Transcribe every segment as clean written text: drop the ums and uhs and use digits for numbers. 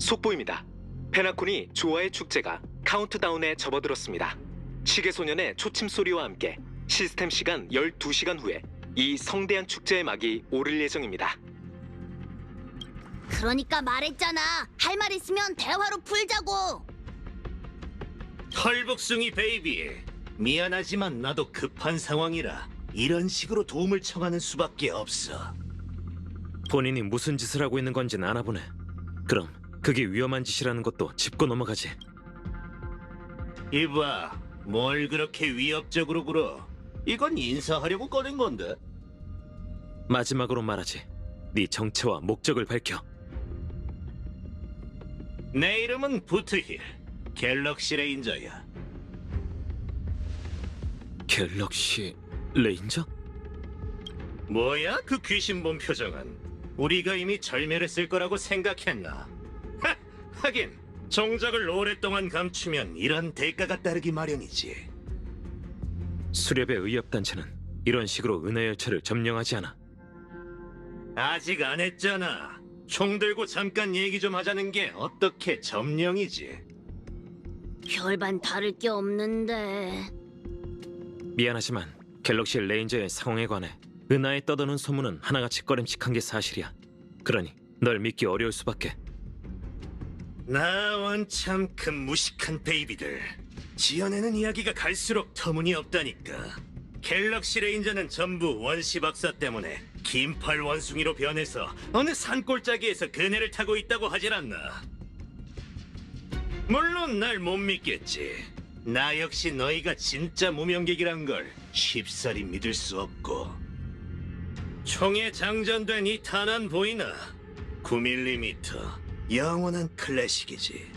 속보입니다. 페나콘이 조화의 축제가 카운트다운에 접어들었습니다. 시계소년의 초침 소리와 함께 시스템 시간 12시간 후에 이 성대한 축제의 막이 오를 예정입니다. 그러니까 말했잖아. 할 말 있으면 대화로 풀자고. 털복숭이 베이비, 미안하지만 나도 급한 상황이라 이런 식으로 도움을 청하는 수밖에 없어. 본인이 무슨 짓을 하고 있는 건지는 아나보네. 그럼 그게 위험한 짓이라는 것도 짚고 넘어가지. 이봐, 뭘 그렇게 위협적으로 굴어? 이건 인사하려고 꺼낸 건데. 마지막으로 말하지. 네 정체와 목적을 밝혀. 내 이름은 부트힐, 갤럭시 레인저야. 갤럭시 레인저? 뭐야, 그 귀신본 표정은? 우리가 이미 절멸했을 거라고 생각했나? 하긴 정적을 오랫동안 감추면 이런 대가가 따르기 마련이지. 수렵의 의협단체는 이런 식으로 은하열차를 점령하지 않아. 아직 안 했잖아. 총 들고 잠깐 얘기 좀 하자는 게 어떻게 점령이지? 별반 다를 게 없는데. 미안하지만 갤럭시 레인저의 상황에 관해 은하에 떠도는 소문은 하나같이 꺼림칙한 게 사실이야. 그러니 널 믿기 어려울 수밖에. 나 원참 그 무식한 베이비들. 지어내는 이야기가 갈수록 터무니없다니까. 갤럭시 레인저는 전부 원시 박사 때문에 긴팔 원숭이로 변해서 어느 산골짜기에서 그네를 타고 있다고 하질 않나. 물론 날 못 믿겠지. 나 역시 너희가 진짜 무명객이란 걸 쉽사리 믿을 수 없고. 총에 장전된 이 탄환 보이나? 9mm. 영원한 클래식이지.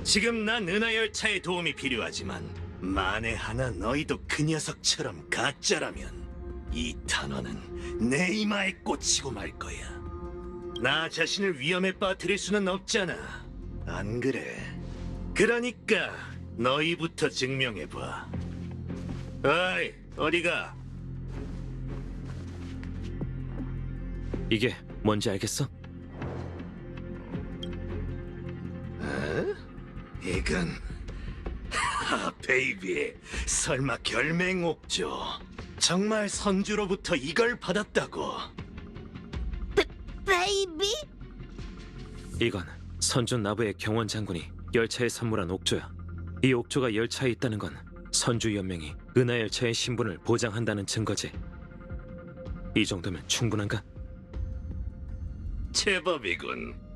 지금 난 은하열차의 도움이 필요하지만 만에 하나 너희도 그 녀석처럼 가짜라면 이 탄환은 내 이마에 꽂히고 말 거야. 나 자신을 위험에 빠뜨릴 수는 없잖아. 안 그래? 그러니까 너희부터 증명해봐. 어이, 어디가? 이게 뭔지 알겠어? 이건... 베이비, 설마 결맹옥조? 정말 선주로부터 이걸 받았다고? 베이비? 이건 선준 나부의 경원 장군이 열차에 선물한 옥조야. 이 옥조가 열차에 있다는 건 선주 연맹이 은하열차의 신분을 보장한다는 증거지. 이 정도면 충분한가? 제법이군.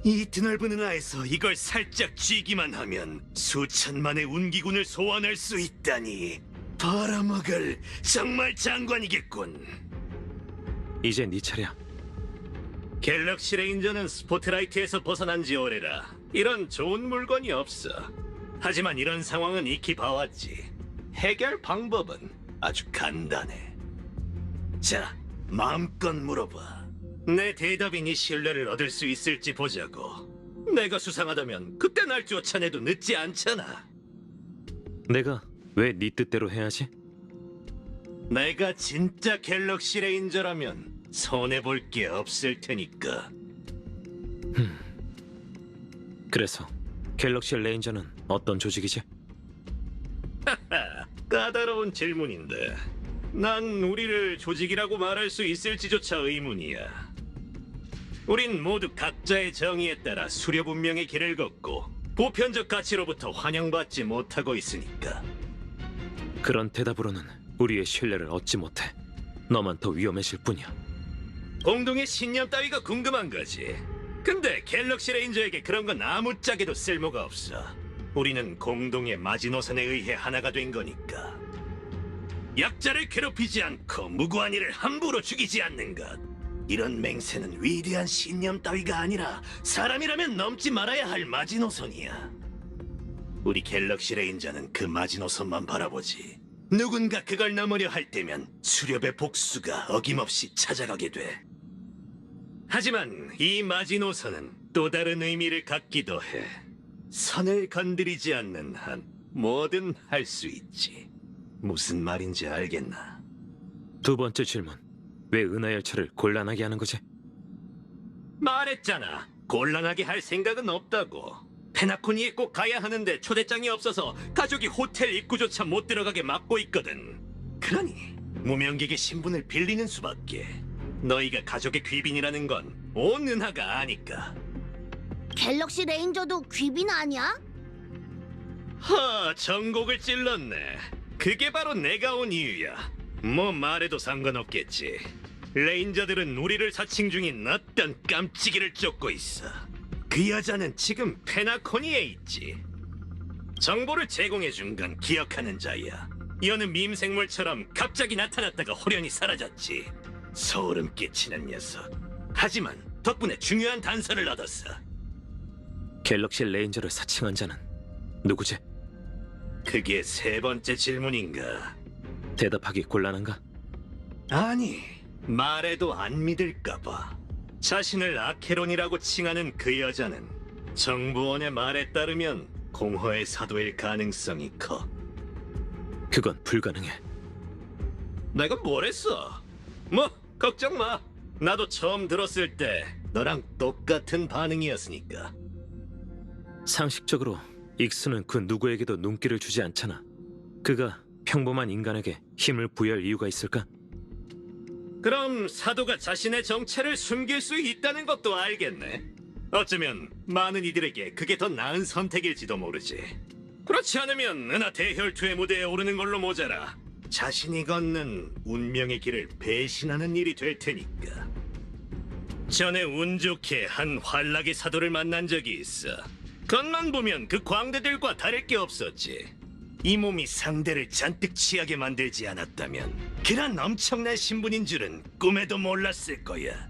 이 드넓은 은하에서 이걸 살짝 쥐기만 하면 수천만의 운기군을 소환할 수 있다니. 벌어먹을 정말 장관이겠군. 이제 네 차례야. 갤럭시 레인저는 스포트라이트에서 벗어난 지 오래라 이런 좋은 물건이 없어. 하지만 이런 상황은 익히 봐왔지. 해결 방법은 아주 간단해. 자, 마음껏 물어봐. 내 대답이 네 신뢰를 얻을 수 있을지 보자고. 내가 수상하다면 그때 날 쫓아내도 늦지 않잖아. 내가 왜 네 뜻대로 해야지? 내가 진짜 갤럭시 레인저라면 손해볼 게 없을 테니까. 그래서 갤럭시 레인저는 어떤 조직이지? 까다로운 질문인데 난 우리를 조직이라고 말할 수 있을지조차 의문이야. 우린 모두 각자의 정의에 따라 수렵 운명의 길을 걷고 보편적 가치로부터 환영받지 못하고 있으니까. 그런 대답으로는 우리의 신뢰를 얻지 못해. 너만 더 위험해질 뿐이야. 공동의 신념 따위가 궁금한 거지. 근데 갤럭시 레인저에게 그런 건 아무짝에도 쓸모가 없어. 우리는 공동의 마지노선에 의해 하나가 된 거니까. 약자를 괴롭히지 않고 무고한 이를 함부로 죽이지 않는 것. 이런 맹세는 위대한 신념 따위가 아니라 사람이라면 넘지 말아야 할 마지노선이야. 우리 갤럭시 레인저는 그 마지노선만 바라보지. 누군가 그걸 넘으려 할 때면 수렵의 복수가 어김없이 찾아가게 돼. 하지만 이 마지노선은 또 다른 의미를 갖기도 해. 선을 건드리지 않는 한 뭐든 할 수 있지. 무슨 말인지 알겠나? 두 번째 질문. 왜 은하열차를 곤란하게 하는 거지? 말했잖아. 곤란하게 할 생각은 없다고. 페나코니에 꼭 가야 하는데 초대장이 없어서 가족이 호텔 입구조차 못 들어가게 막고 있거든. 그러니 무명객의 신분을 빌리는 수밖에. 너희가 가족의 귀빈이라는 건 온 은하가 아니까. 갤럭시 레인저도 귀빈 아니야? 정곡을 찔렀네. 그게 바로 내가 온 이유야. 뭐 말해도 상관없겠지. 레인저들은 우리를 사칭 중인 어떤 깜찍이를 쫓고 있어. 그 여자는 지금 페나코니에 있지. 정보를 제공해 준 건 기억하는 자야. 여느 밈생물처럼 갑자기 나타났다가 호련히 사라졌지. 소름 끼치는 녀석. 하지만 덕분에 중요한 단서를 얻었어. 갤럭시 레인저를 사칭한 자는 누구지? 그게 세 번째 질문인가? 대답하기 곤란한가? 아니, 말해도 안 믿을까봐. 자신을 아케론이라고 칭하는 그 여자는 정부원의 말에 따르면 공허의 사도일 가능성이 커. 그건 불가능해. 내가 뭘 했어? 뭐, 걱정 마. 나도 처음 들었을 때 너랑 똑같은 반응이었으니까. 상식적으로 익수는 그 누구에게도 눈길을 주지 않잖아. 그가 평범한 인간에게 힘을 부여할 이유가 있을까? 그럼 사도가 자신의 정체를 숨길 수 있다는 것도 알겠네. 어쩌면 많은 이들에게 그게 더 나은 선택일지도 모르지. 그렇지 않으면 은하 대혈투의 무대에 오르는 걸로 모자라 자신이 걷는 운명의 길을 배신하는 일이 될 테니까. 전에 운 좋게 한 환락의 사도를 만난 적이 있어. 겉만 보면 그 광대들과 다를 게 없었지. 이 몸이 상대를 잔뜩 취하게 만들지 않았다면 그런 엄청난 신분인 줄은 꿈에도 몰랐을 거야.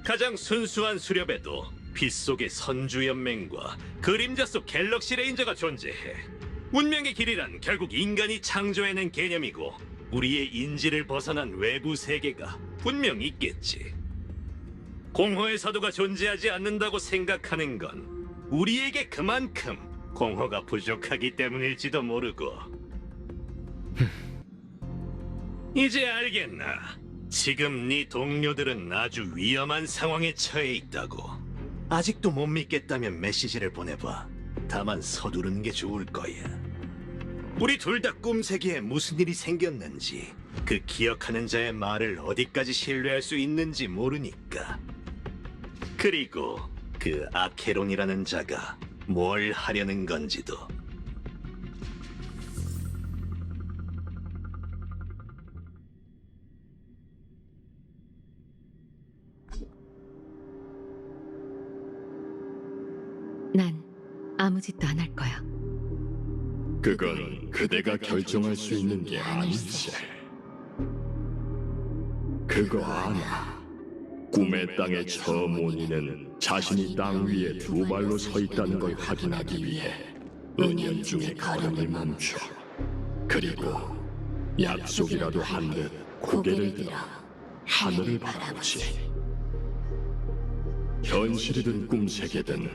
가장 순수한 수렵에도 빛 속의 선주연맹과 그림자 속 갤럭시 레인저가 존재해. 운명의 길이란 결국 인간이 창조해낸 개념이고 우리의 인지를 벗어난 외부 세계가 분명 있겠지. 공허의 사도가 존재하지 않는다고 생각하는 건 우리에게 그만큼 공허가 부족하기 때문일지도 모르고. 이제 알겠나? 지금 네 동료들은 아주 위험한 상황에 처해 있다고. 아직도 못 믿겠다면 메시지를 보내봐. 다만 서두르는 게 좋을 거야. 우리 둘 다 꿈세계에 무슨 일이 생겼는지, 그 기억하는 자의 말을 어디까지 신뢰할 수 있는지 모르니까. 그리고 그 아케론이라는 자가 뭘 하려는 건지도. 난 아무 짓도 안 할 거야. 그건 그대가 결정할 수 있는 게 아니지. 그거 아나. 꿈의 땅에 처음 온 이는 자신이 땅 위에 두 발로 서 있다는 걸 확인하기 위해 은연중에 걸음을 멈춰. 그리고 약속이라도 한 듯 고개를 들어 하늘을 바라보지. 현실이든 꿈세계든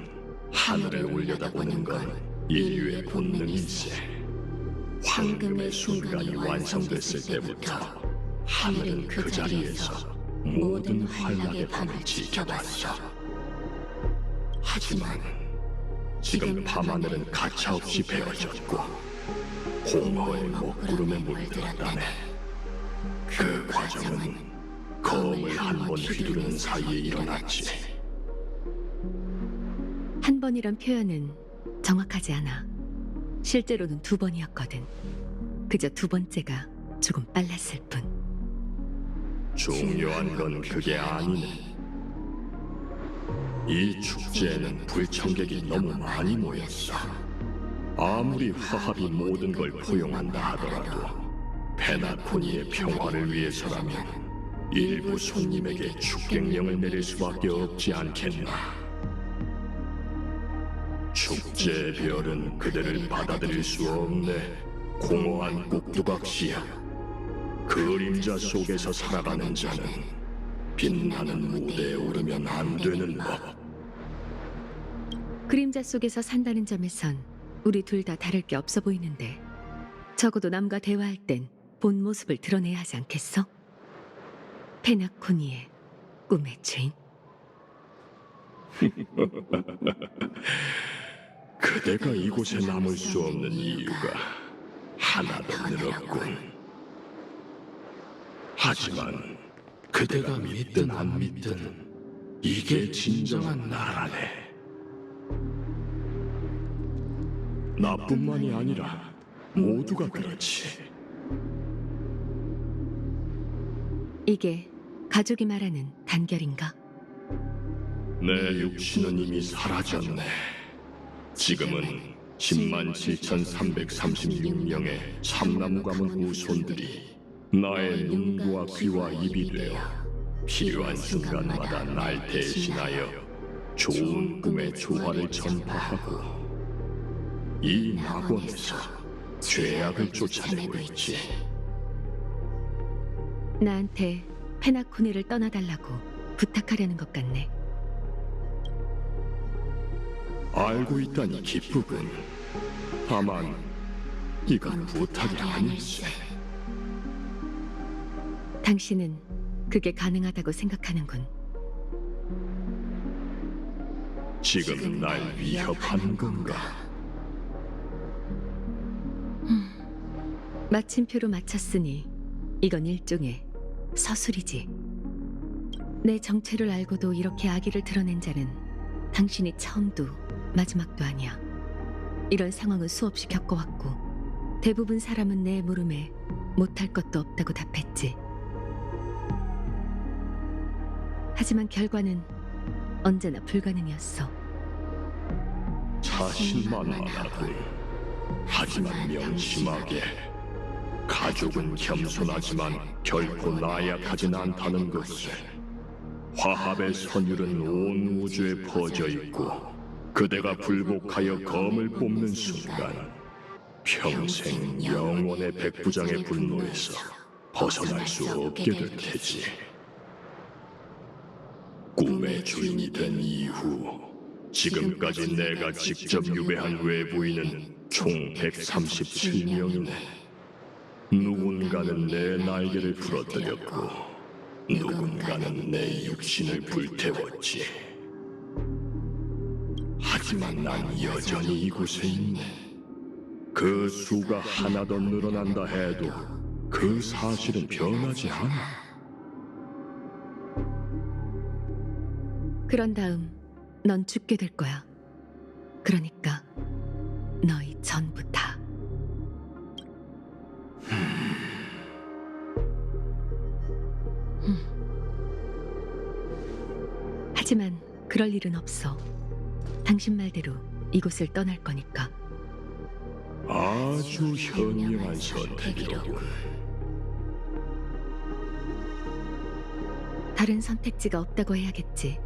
하늘을 올려다보는 건 인류의 본능일세. 황금의 순간이 완성됐을 때부터 하늘은 그 자리에서 모든 환락의 밤을 지켜봤어. 하지만 지금 밤하늘은 가차없이 베어졌고 공허의 먹구름에 물들었다네. 그 과정은 검을 한 번 휘두르는 사이에 일어났지. 한 번이란 표현은 정확하지 않아. 실제로는 두 번이었거든. 그저 두 번째가 조금 빨랐을 뿐. 중요한 건 그게 아니네. 이 축제에는 불청객이 너무 많이 모였어. 아무리 화합이 모든 걸 포용한다 하더라도 페나코니의 평화를 위해서라면 일부 손님에게 축객령을 내릴 수밖에 없지 않겠나. 축제의 별은 그대를 받아들일 수 없네. 공허한 꼭두각시야. 그림자 속에서 살아가는 자는 빛나는 무대에 오르면 안 되는 법. 그림자 속에서 산다는 점에선 우리 둘 다 다를 게 없어 보이는데, 적어도 남과 대화할 땐 본 모습을 드러내야 하지 않겠어? 페나코니의 꿈의 주인. 그대가 이곳에 남을 수 없는 이유가 하나 더 늘었군. 하지만 그대가 믿든 안 믿든 이게 진정한 나라네. 나뿐만이 아니라 모두가 그렇지. 이게 가족이 말하는 단결인가? 내 육신은 이미 사라졌네. 지금은 107,336명의 참나무 가문 후손들이 나의 눈과 귀와 입이 되어 필요한 순간마다 날 대신하여 좋은 꿈의 조화를 전파하고 이 낙원에서 죄악을 쫓아내고 있지. 나한테 페나코니를 떠나달라고 부탁하려는 것 같네. 알고 있다니 기쁘군. 다만 이건 부탁이 아닐세. 당신은 그게 가능하다고 생각하는군. 지금 날 위협하는 건가? 마침표로 마쳤으니 이건 일종의 서술이지. 내 정체를 알고도 이렇게 악의를 드러낸 자는 당신이 처음도 마지막도 아니야. 이런 상황은 수없이 겪어왔고 대부분 사람은 내 물음에 못할 것도 없다고 답했지. 하지만 결과는 언제나 불가능이었어. 자신만만하군. 하지만 명심하게. 가족은 겸손하지만 결코 나약하진 않다는 것을. 화합의 선율은 온 우주에 퍼져 있고 그대가 불복하여 검을 뽑는 순간 평생 영원의 백부장의 분노에서 벗어날 수 없게 될 테지. 꿈의 주인이 된 이후 지금까지 내가 직접 유배한 외부인은 총 137명이네. 누군가는 내 날개를 부러뜨렸고 누군가는 내 육신을 불태웠지. 하지만 난 여전히 이곳에 있네. 그 수가 하나 더 늘어난다 해도 그 사실은 변하지 않아. 그런 다음 넌 죽게 될 거야. 그러니까 너희 전부 다. 하지만 그럴 일은 없어. 당신 말대로 이곳을 떠날 거니까. 아주 현명한 선택이로군. 다른 선택지가 없다고 해야겠지.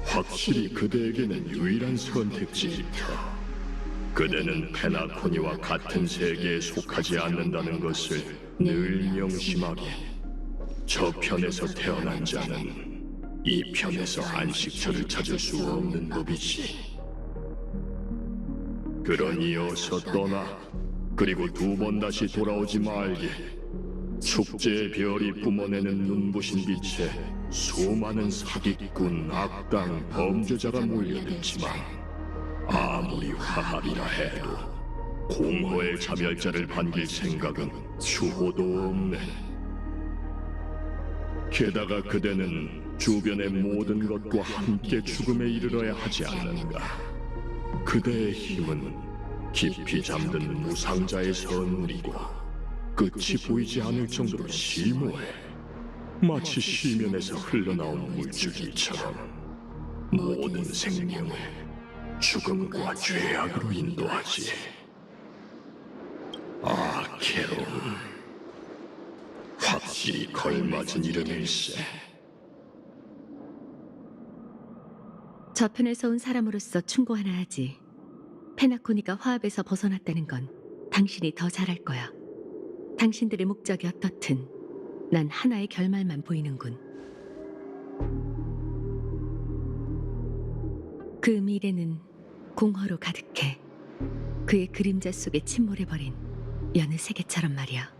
확실히 그대에게는 유일한 선택지일 터. 그대는 페나코니와 같은 세계에 속하지 않는다는 것을 늘 명심하게. 저편에서 태어난 자는 이 편에서 안식처를 찾을 수 없는 법이지. 그러니 어서 떠나. 그리고 두 번 다시 돌아오지 말게. 축제의 별이 뿜어내는 눈부신 빛에 수많은 사기꾼, 악당, 범죄자가 몰려들지만 아무리 화합이라 해도 공허의 자멸자를 반길 생각은 추호도 없네. 게다가 그대는 주변의 모든 것과 함께 죽음에 이르러야 하지 않는가. 그대의 힘은 깊이 잠든 무상자의 선물이고 끝이 보이지 않을 정도로 심오해. 마치 시면에서 흘러나온 물줄기처럼 모든 생명을 죽음과 죄악으로 인도하지. 아케론, 확실히 걸맞은 이름일세. 저편에서 온 사람으로서 충고 하나 하지. 페나코니가 화합에서 벗어났다는 건 당신이 더 잘할 거야. 당신들의 목적이 어떻든 난 하나의 결말만 보이는군. 그 미래는 공허로 가득해. 그의 그림자 속에 침몰해버린 여느 세계처럼 말이야.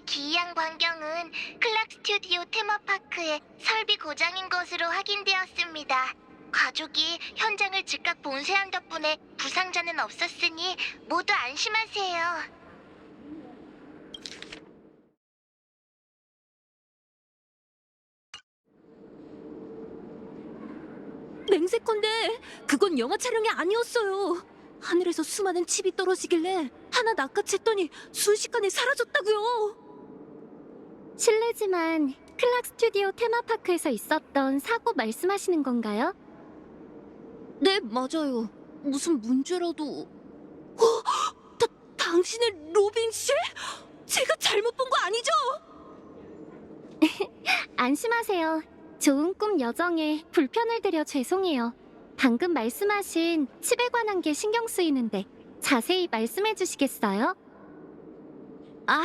기이한 광경은 클락 스튜디오 테마파크의 설비 고장인 것으로 확인되었습니다. 가족이 현장을 즉각 본세한 덕분에 부상자는 없었으니 모두 안심하세요. 맹세컨대 그건 영화 촬영이 아니었어요. 하늘에서 수많은 칩이 떨어지길래 하나 낚아챘더니 순식간에 사라졌다고요. 실례지만 클락 스튜디오 테마파크에서 있었던 사고 말씀하시는 건가요? 네, 맞아요. 무슨 문제라도... 당신의 로빈 씨? 제가 잘못 본 거 아니죠? 안심하세요. 좋은 꿈 여정에 불편을 드려 죄송해요. 방금 말씀하신 칩에 관한 게 신경 쓰이는데 자세히 말씀해 주시겠어요? 아,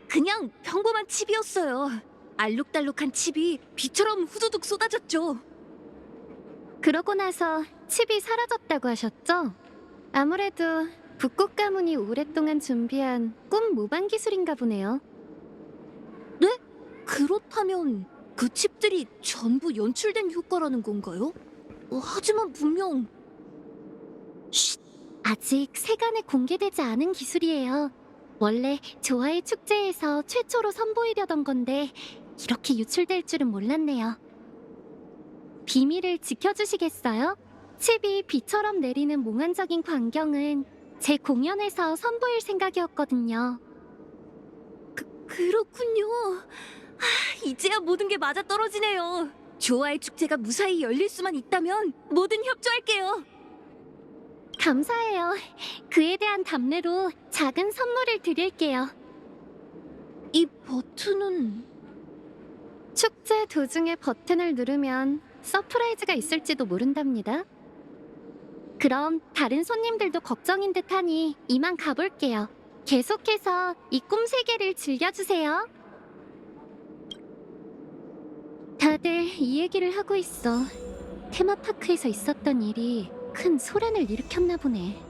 그냥 평범한 칩이었어요. 알록달록한 칩이 비처럼 후두둑 쏟아졌죠. 그러고 나서 칩이 사라졌다고 하셨죠? 아무래도 북극 가문이 오랫동안 준비한 꿈 모방 기술인가 보네요. 네? 그렇다면 그 칩들이 전부 연출된 효과라는 건가요? 하지만 분명... 쉿! 아직 세간에 공개되지 않은 기술이에요. 원래 조화의 축제에서 최초로 선보이려던 건데 이렇게 유출될 줄은 몰랐네요. 비밀을 지켜주시겠어요? 칩이 비처럼 내리는 몽환적인 광경은 제 공연에서 선보일 생각이었거든요. 그렇군요. 이제야 모든 게 맞아떨어지네요. 조화의 축제가 무사히 열릴 수만 있다면 뭐든 협조할게요. 감사해요. 그에 대한 답례로 작은 선물을 드릴게요. 이 버튼은... 축제 도중에 버튼을 누르면 서프라이즈가 있을지도 모른답니다. 그럼 다른 손님들도 걱정인 듯하니 이만 가볼게요. 계속해서 이 꿈 세계를 즐겨주세요. 다들 이 얘기를 하고 있어. 테마파크에서 있었던 일이 큰 소란을 일으켰나 보네.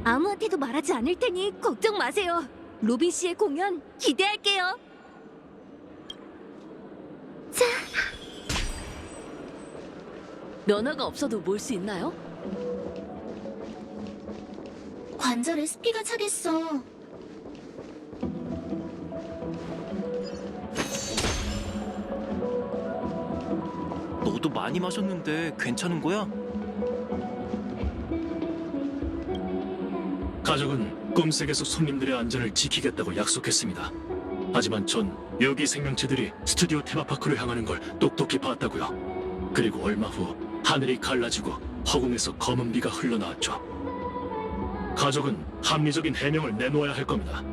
아무한테도 말하지 않을 테니 걱정 마세요. 로빈 씨의 공연 기대할게요. 자, 면허가 없어도 몰 수 있나요? 관절에 습기가 차겠어. 너도 많이 마셨는데 괜찮은 거야? 가족은 꿈색에서 손님들의 안전을 지키겠다고 약속했습니다. 하지만 전 여기 생명체들이 스튜디오 테마파크로 향하는 걸 똑똑히 봤다고요. 그리고 얼마 후 하늘이 갈라지고 허공에서 검은 비가 흘러나왔죠. 가족은 합리적인 해명을 내놓아야 할 겁니다.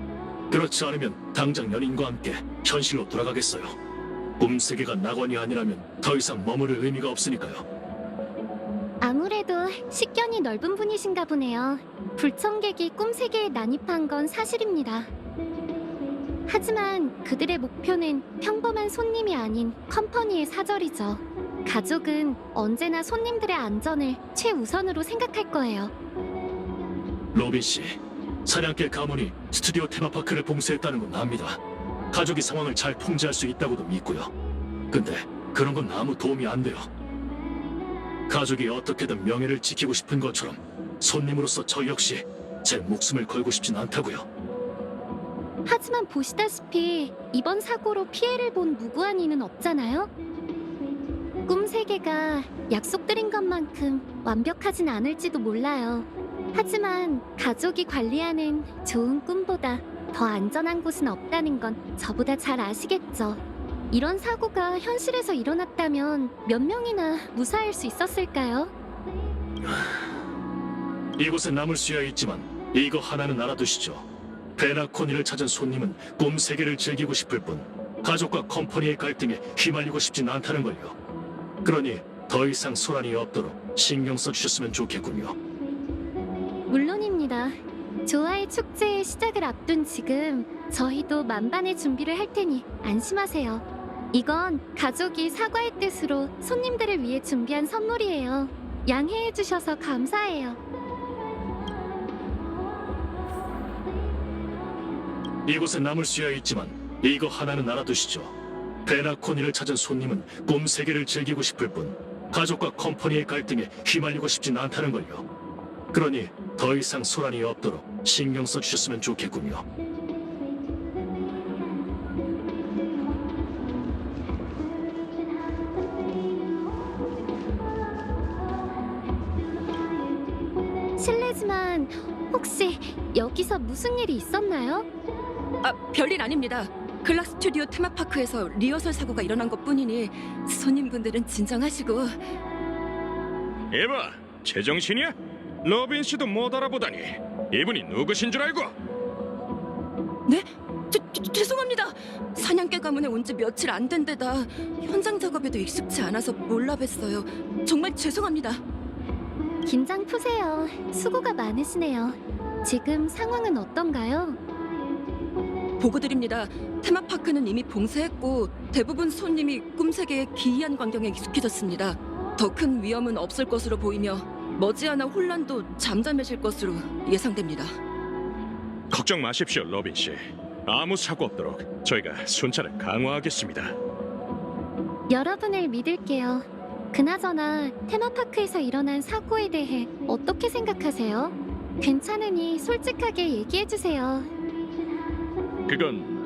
그렇지 않으면 당장 연인과 함께 현실로 돌아가겠어요. 꿈세계가 낙원이 아니라면 더 이상 머무를 의미가 없으니까요. 아무래도 식견이 넓은 분이신가 보네요. 불청객이 꿈세계에 난입한 건 사실입니다. 하지만 그들의 목표는 평범한 손님이 아닌 컴퍼니의 사절이죠. 가족은 언제나 손님들의 안전을 최우선으로 생각할 거예요. 로빈 씨, 사냥개 가문이 스튜디오 테마파크를 봉쇄했다는 건 압니다. 가족이 상황을 잘 통제할 수 있다고도 믿고요. 근데 그런 건 아무 도움이 안 돼요. 가족이 어떻게든 명예를 지키고 싶은 것처럼 손님으로서 저 역시 제 목숨을 걸고 싶진 않다고요. 하지만 보시다시피 이번 사고로 피해를 본 무고한 이는 없잖아요? 꿈세계가 약속드린 것만큼 완벽하진 않을지도 몰라요. 하지만 가족이 관리하는 좋은 꿈보다 더 안전한 곳은 없다는 건 저보다 잘 아시겠죠. 이런 사고가 현실에서 일어났다면 몇 명이나 무사할 수 있었을까요? 이곳에 남을 수야 있지만 이거 하나는 알아두시죠. 베나코니를 찾은 손님은 꿈 세계를 즐기고 싶을 뿐 가족과 컴퍼니의 갈등에 휘말리고 싶진 않다는 걸요. 그러니 더 이상 소란이 없도록 신경 써주셨으면 좋겠군요. 물론입니다. 조화의 축제의 시작을 앞둔 지금 저희도 만반의 준비를 할 테니 안심하세요. 이건 가족이 사과의 뜻으로 손님들을 위해 준비한 선물이에요. 양해해 주셔서 감사해요. 이곳에 남을 수야 있지만 이거 하나는 알아두시죠. 베나코니를 찾은 손님은 꿈 세계를 즐기고 싶을 뿐 가족과 컴퍼니의 갈등에 휘말리고 싶진 않다는 걸요. 그러니 더 이상 소란이 없도록 신경 써주셨으면 좋겠군요. 실례지만 혹시 여기서 무슨 일이 있었나요? 아, 별일 아닙니다. 클락 스튜디오 테마파크에서 리허설 사고가 일어난 것뿐이니 손님분들은 진정하시고. 에바, 제정신이야? 로빈 씨도 못 알아보다니. 이분이 누구신 줄 알고? 네? 죄송합니다. 사냥개 가문에 온 지 며칠 안 된 데다 현장 작업에도 익숙치 않아서 몰라 뵀어요. 정말 죄송합니다. 긴장 푸세요. 수고가 많으시네요. 지금 상황은 어떤가요? 보고드립니다. 테마파크는 이미 봉쇄했고 대부분 손님이 꿈세계의 기이한 광경에 익숙해졌습니다. 더 큰 위험은 없을 것으로 보이며 머지않아 혼란도 잠잠해질 것으로 예상됩니다. 걱정 마십시오, 로빈 씨. 아무 사고 없도록 저희가 순찰을 강화하겠습니다. 여러분을 믿을게요. 그나저나 테마파크에서 일어난 사고에 대해 어떻게 생각하세요? 괜찮으니 솔직하게 얘기해주세요. 그건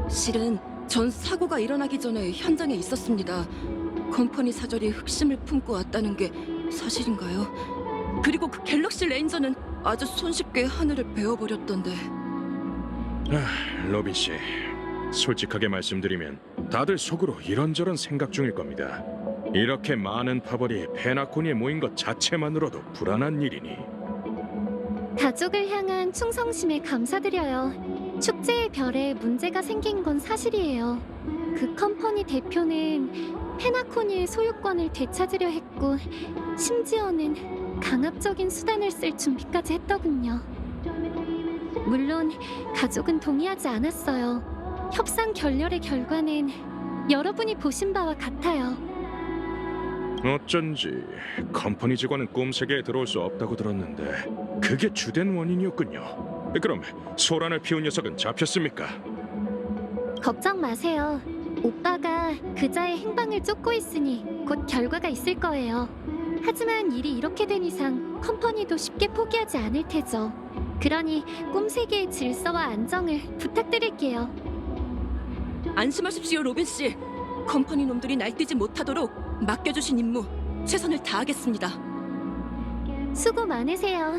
실은 전 사고가 일어나기 전에 현장에 있었습니다. 컴퍼니 사절이 흑심을 품고 왔다는 게 사실인가요? 그리고 그 갤럭시 레인저는 아주 손쉽게 하늘을 베어버렸던데. 로빈 씨, 솔직하게 말씀드리면 다들 속으로 이런저런 생각 중일 겁니다. 이렇게 많은 파벌이 페나코니에 모인 것 자체만으로도 불안한 일이니. 가족을 향한 충성심에 감사드려요. 축제의 별에 문제가 생긴 건 사실이에요. 그 컴퍼니 대표는 페나코니의 소유권을 되찾으려 했고 심지어는 강압적인 수단을 쓸 준비까지 했더군요. 물론 가족은 동의하지 않았어요. 협상 결렬의 결과는 여러분이 보신 바와 같아요. 어쩐지 컴퍼니 직원은 꿈세계에 들어올 수 없다고 들었는데 그게 주된 원인이었군요. 그럼 소란을 피운 녀석은 잡혔습니까? 걱정 마세요. 오빠가 그자의 행방을 쫓고 있으니 곧 결과가 있을 거예요. 하지만 일이 이렇게 된 이상 컴퍼니도 쉽게 포기하지 않을 테죠. 그러니 꿈세계의 질서와 안정을 부탁드릴게요. 안심하십시오, 로빈 씨. 컴퍼니 놈들이 날뛰지 못하도록 맡겨주신 임무 최선을 다하겠습니다. 수고 많으세요.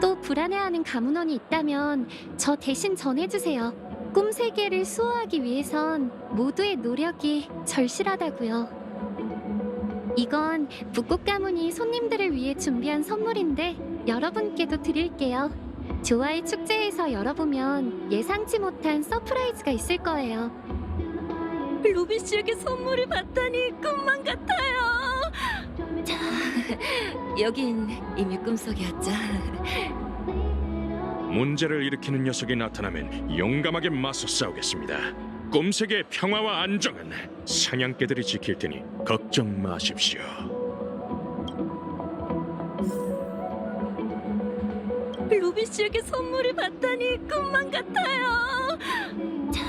또 불안해하는 가문원이 있다면 저 대신 전해주세요. 꿈세계를 수호하기 위해선 모두의 노력이 절실하다고요. 이건 북극 가문이 손님들을 위해 준비한 선물인데 여러분께도 드릴게요. 조아의 축제에서 열어보면 예상치 못한 서프라이즈가 있을 거예요. 로빈 씨에게 선물을 받다니 꿈만 같아요. 자, 여긴 이미 꿈속이었죠. 문제를 일으키는 녀석이 나타나면 용감하게 맞서 싸우겠습니다. 꿈세계의 평화와 안정은 사냥개들이 지킬 테니 걱정 마십시오. 로빈 씨에게 선물을 받다니 꿈만 같아요. 자,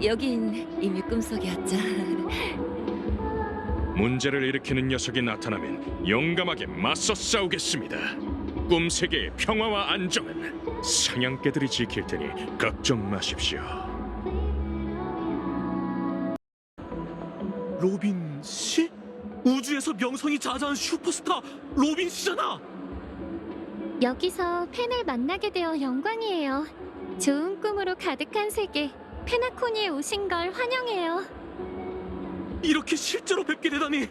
여긴 이미 꿈속이었죠. 문제를 일으키는 녀석이 나타나면 용감하게 맞서 싸우겠습니다. 꿈세계의 평화와 안정은 사냥개들이 지킬 테니 걱정 마십시오. 로빈 씨? 우주에서 명성이 자자한 슈퍼스타 로빈 씨잖아. 여기서 팬을 만나게 되어 영광이에요. 좋은 꿈으로 가득한 세계, 페나코니에 오신 걸 환영해요. 이렇게 실제로 뵙게 되다니.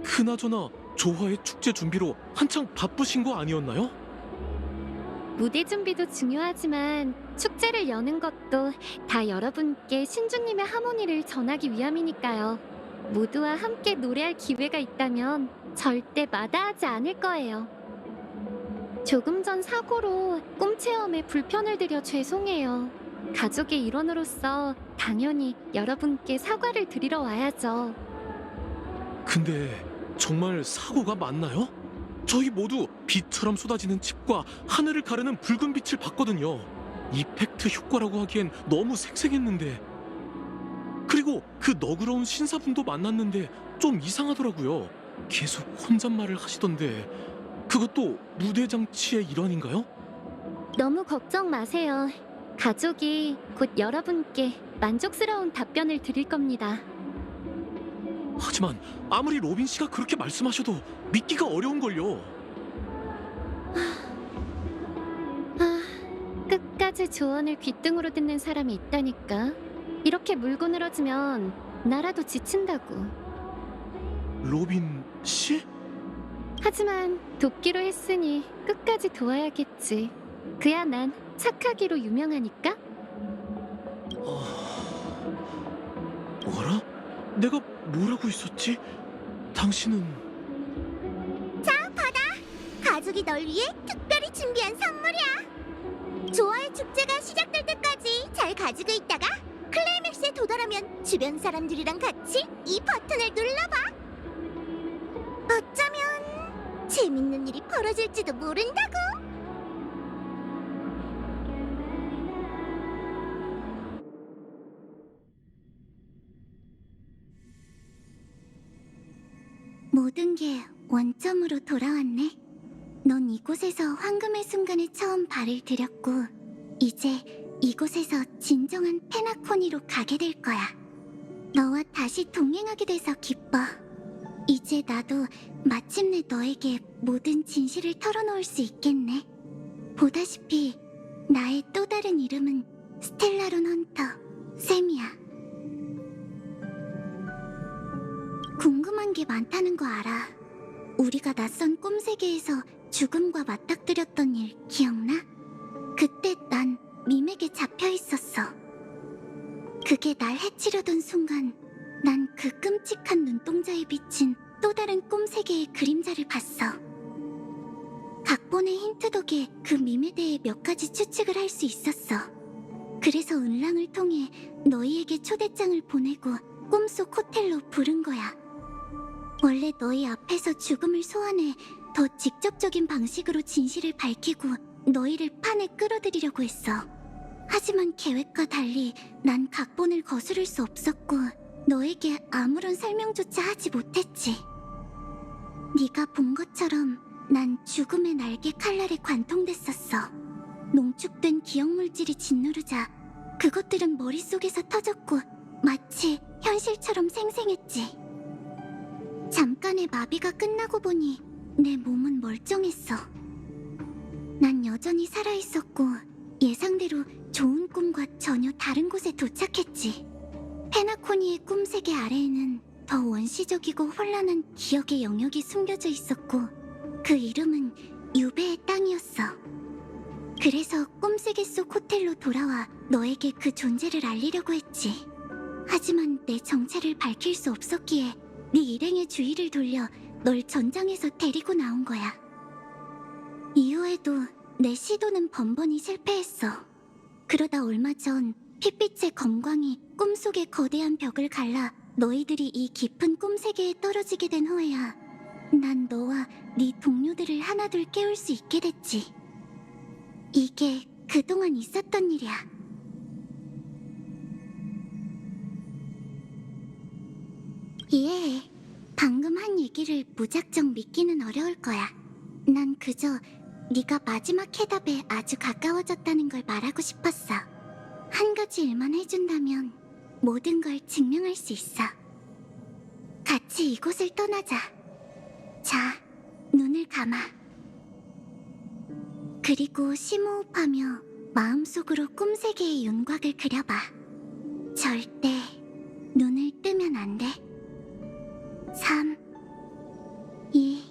그나저나 조화의 축제 준비로 한창 바쁘신 거 아니었나요? 무대 준비도 중요하지만 축제를 여는 것도 다 여러분께 신주님의 하모니를 전하기 위함이니까요. 모두와 함께 노래할 기회가 있다면 절대 마다하지 않을 거예요. 조금 전 사고로 꿈 체험에 불편을 드려 죄송해요. 가족의 일원으로서 당연히 여러분께 사과를 드리러 와야죠. 근데 정말 사고가 맞나요? 저희 모두 빛처럼 쏟아지는 칩과 하늘을 가르는 붉은 빛을 봤거든요. 이펙트 효과라고 하기엔 너무 색색했는데. 그리고 그 너그러운 신사분도 만났는데 좀 이상하더라고요. 계속 혼잣말을 하시던데 그것도 무대 장치의 일환인가요? 너무 걱정 마세요. 가족이 곧 여러분께 만족스러운 답변을 드릴 겁니다. 하지만 아무리 로빈 씨가 그렇게 말씀하셔도 믿기가 어려운걸요. 끝까지 조언을 귓등으로 듣는 사람이 있다니까. 이렇게 물고 늘어지면 나라도 지친다고. 로빈 씨? 하지만 돕기로 했으니 끝까지 도와야겠지. 그야 난 착하기로 유명하니까. 뭐라? 내가 뭐라고 했었지? 당신은... 자, 받아. 가족이 널 위해 특별히 준비한 선물이야. 좋아의 축제가 시작될 때까지 잘 가지고 있다가 클라이맥스에 도달하면 주변 사람들이랑 같이 이 버튼을 눌러봐. 어쩌면 재밌는 일이 벌어질지도 모른다고. 모든 게 원점으로 돌아왔네. 넌 이곳에서 황금의 순간에 처음 발을 들였고 이제 이곳에서 진정한 페나코니로 가게 될 거야. 너와 다시 동행하게 돼서 기뻐. 이제 나도 마침내 너에게 모든 진실을 털어놓을 수 있겠네. 보다시피 나의 또 다른 이름은 스텔라론 헌터, 샘이야. 궁금한 게 많다는 거 알아. 우리가 낯선 꿈 세계에서 죽음과 맞닥뜨렸던 일 기억나? 그때 난 밈에게 잡혀 있었어. 그게 날 해치려던 순간 난 그 끔찍한 눈동자에 비친 또 다른 꿈 세계의 그림자를 봤어. 각본의 힌트 덕에 그 밈에 대해 몇 가지 추측을 할 수 있었어. 그래서 은랑을 통해 너희에게 초대장을 보내고 꿈속 호텔로 부른 거야. 원래 너희 앞에서 죽음을 소환해 더 직접적인 방식으로 진실을 밝히고 너희를 판에 끌어들이려고 했어. 하지만 계획과 달리 난 각본을 거스를 수 없었고 너에게 아무런 설명조차 하지 못했지. 네가 본 것처럼 난 죽음의 날개 칼날에 관통됐었어. 농축된 기억물질이 짓누르자 그것들은 머릿속에서 터졌고 마치 현실처럼 생생했지. 잠깐의 마비가 끝나고 보니 내 몸은 멀쩡했어. 난 여전히 살아있었고 예상대로 좋은 꿈과 전혀 다른 곳에 도착했지. 페나코니의 꿈세계 아래에는 더 원시적이고 혼란한 기억의 영역이 숨겨져 있었고 그 이름은 유배의 땅이었어. 그래서 꿈세계 속 호텔로 돌아와 너에게 그 존재를 알리려고 했지. 하지만 내 정체를 밝힐 수 없었기에 네 일행의 주의를 돌려 널 전장에서 데리고 나온 거야. 이후에도 내 시도는 번번이 실패했어. 그러다 얼마 전 핏빛의 검광이 꿈속의 거대한 벽을 갈라 너희들이 이 깊은 꿈세계에 떨어지게 된 후에야 난 너와 네 동료들을 하나둘 깨울 수 있게 됐지. 이게 그동안 있었던 일이야. 이해해. 방금 한 얘기를 무작정 믿기는 어려울 거야. 난 그저 네가 마지막 해답에 아주 가까워졌다는 걸 말하고 싶었어. 한 가지 일만 해준다면 모든 걸 증명할 수 있어. 같이 이곳을 떠나자. 자, 눈을 감아. 그리고 심호흡하며 마음속으로 꿈세계의 윤곽을 그려봐. 절대 눈을 뜨면 안 돼. 3, 2,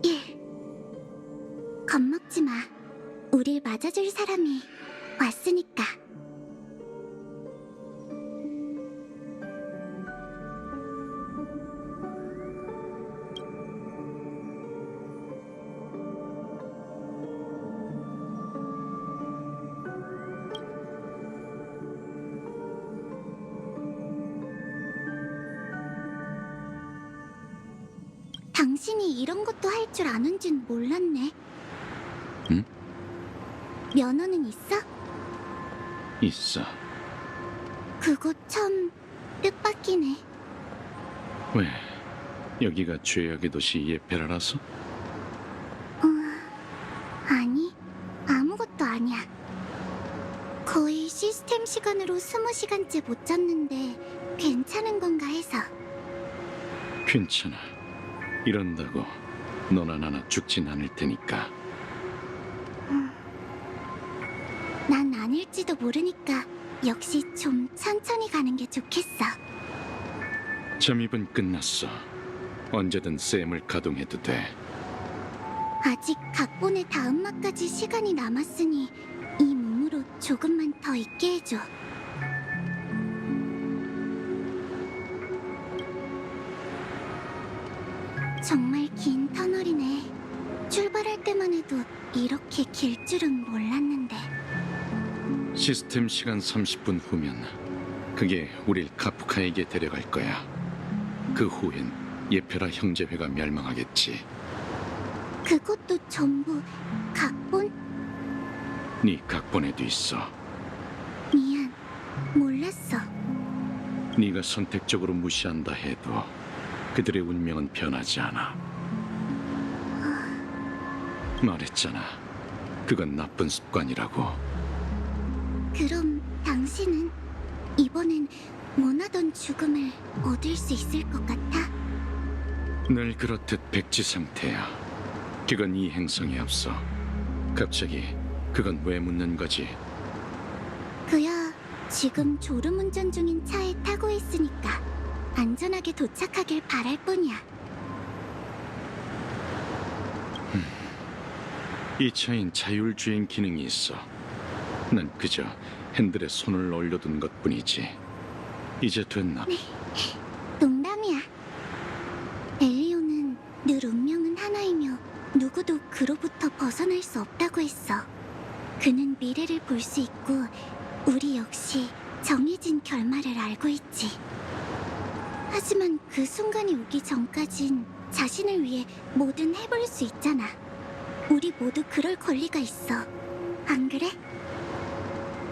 1. 겁먹지 마. 우릴 맞아줄 사람이 왔으니까. 당신이 이런 것도 할 줄 아는 줄 몰랐네. 응? 면허는 있어? 있어. 그거 참 뜻밖이네. 왜? 여기가 죄악의 도시 예페라라서? 아니, 아무것도 아니야. 거의 시스템 시간으로 20시간째 못 잤는데 괜찮은 건가 해서. 괜찮아. 이런다고 너나 나나 죽진 않을 테니까. 난 아닐지도 모르니까 역시 좀 천천히 가는 게 좋겠어. 점입은 끝났어. 언제든 샘을 가동해도 돼. 아직 각본의 다음 막까지 시간이 남았으니 이 몸으로 조금만 더 있게 해줘. 정말 긴 터널이네. 출발할 때만 해도 이렇게 길 줄은 몰랐는데. 시스템 시간 30분 후면 그게 우릴 카프카에게 데려갈 거야. 그 후엔 예페라 형제회가 멸망하겠지. 그것도 전부 각본? 네 각본에도 있어. 미안, 몰랐어. 네가 선택적으로 무시한다 해도 그들의 운명은 변하지 않아. 말했잖아. 그건 나쁜 습관이라고. 그럼 당신은 이번엔 원하던 죽음을 얻을 수 있을 것 같아? 늘 그렇듯 백지 상태야. 그건 이 행성에 없어. 갑자기 그건 왜 묻는 거지? 그야 지금 졸음운전 중인 차에 타고 있으니까 안전하게 도착하길 바랄 뿐이야. 이 차엔 자율주행 기능이 있어. 난 그저 핸들에 손을 올려둔 것뿐이지. 이제 됐나? 농담이야. 엘리오는 늘 운명은 하나이며 누구도 그로부터 벗어날 수 없다고 했어. 그는 미래를 볼 수 있고 우리 역시 정해진 결말을 알고 있지. 하지만 그 순간이 오기 전까진 자신을 위해 뭐든 해볼 수 있잖아. 우리 모두 그럴 권리가 있어. 안 그래?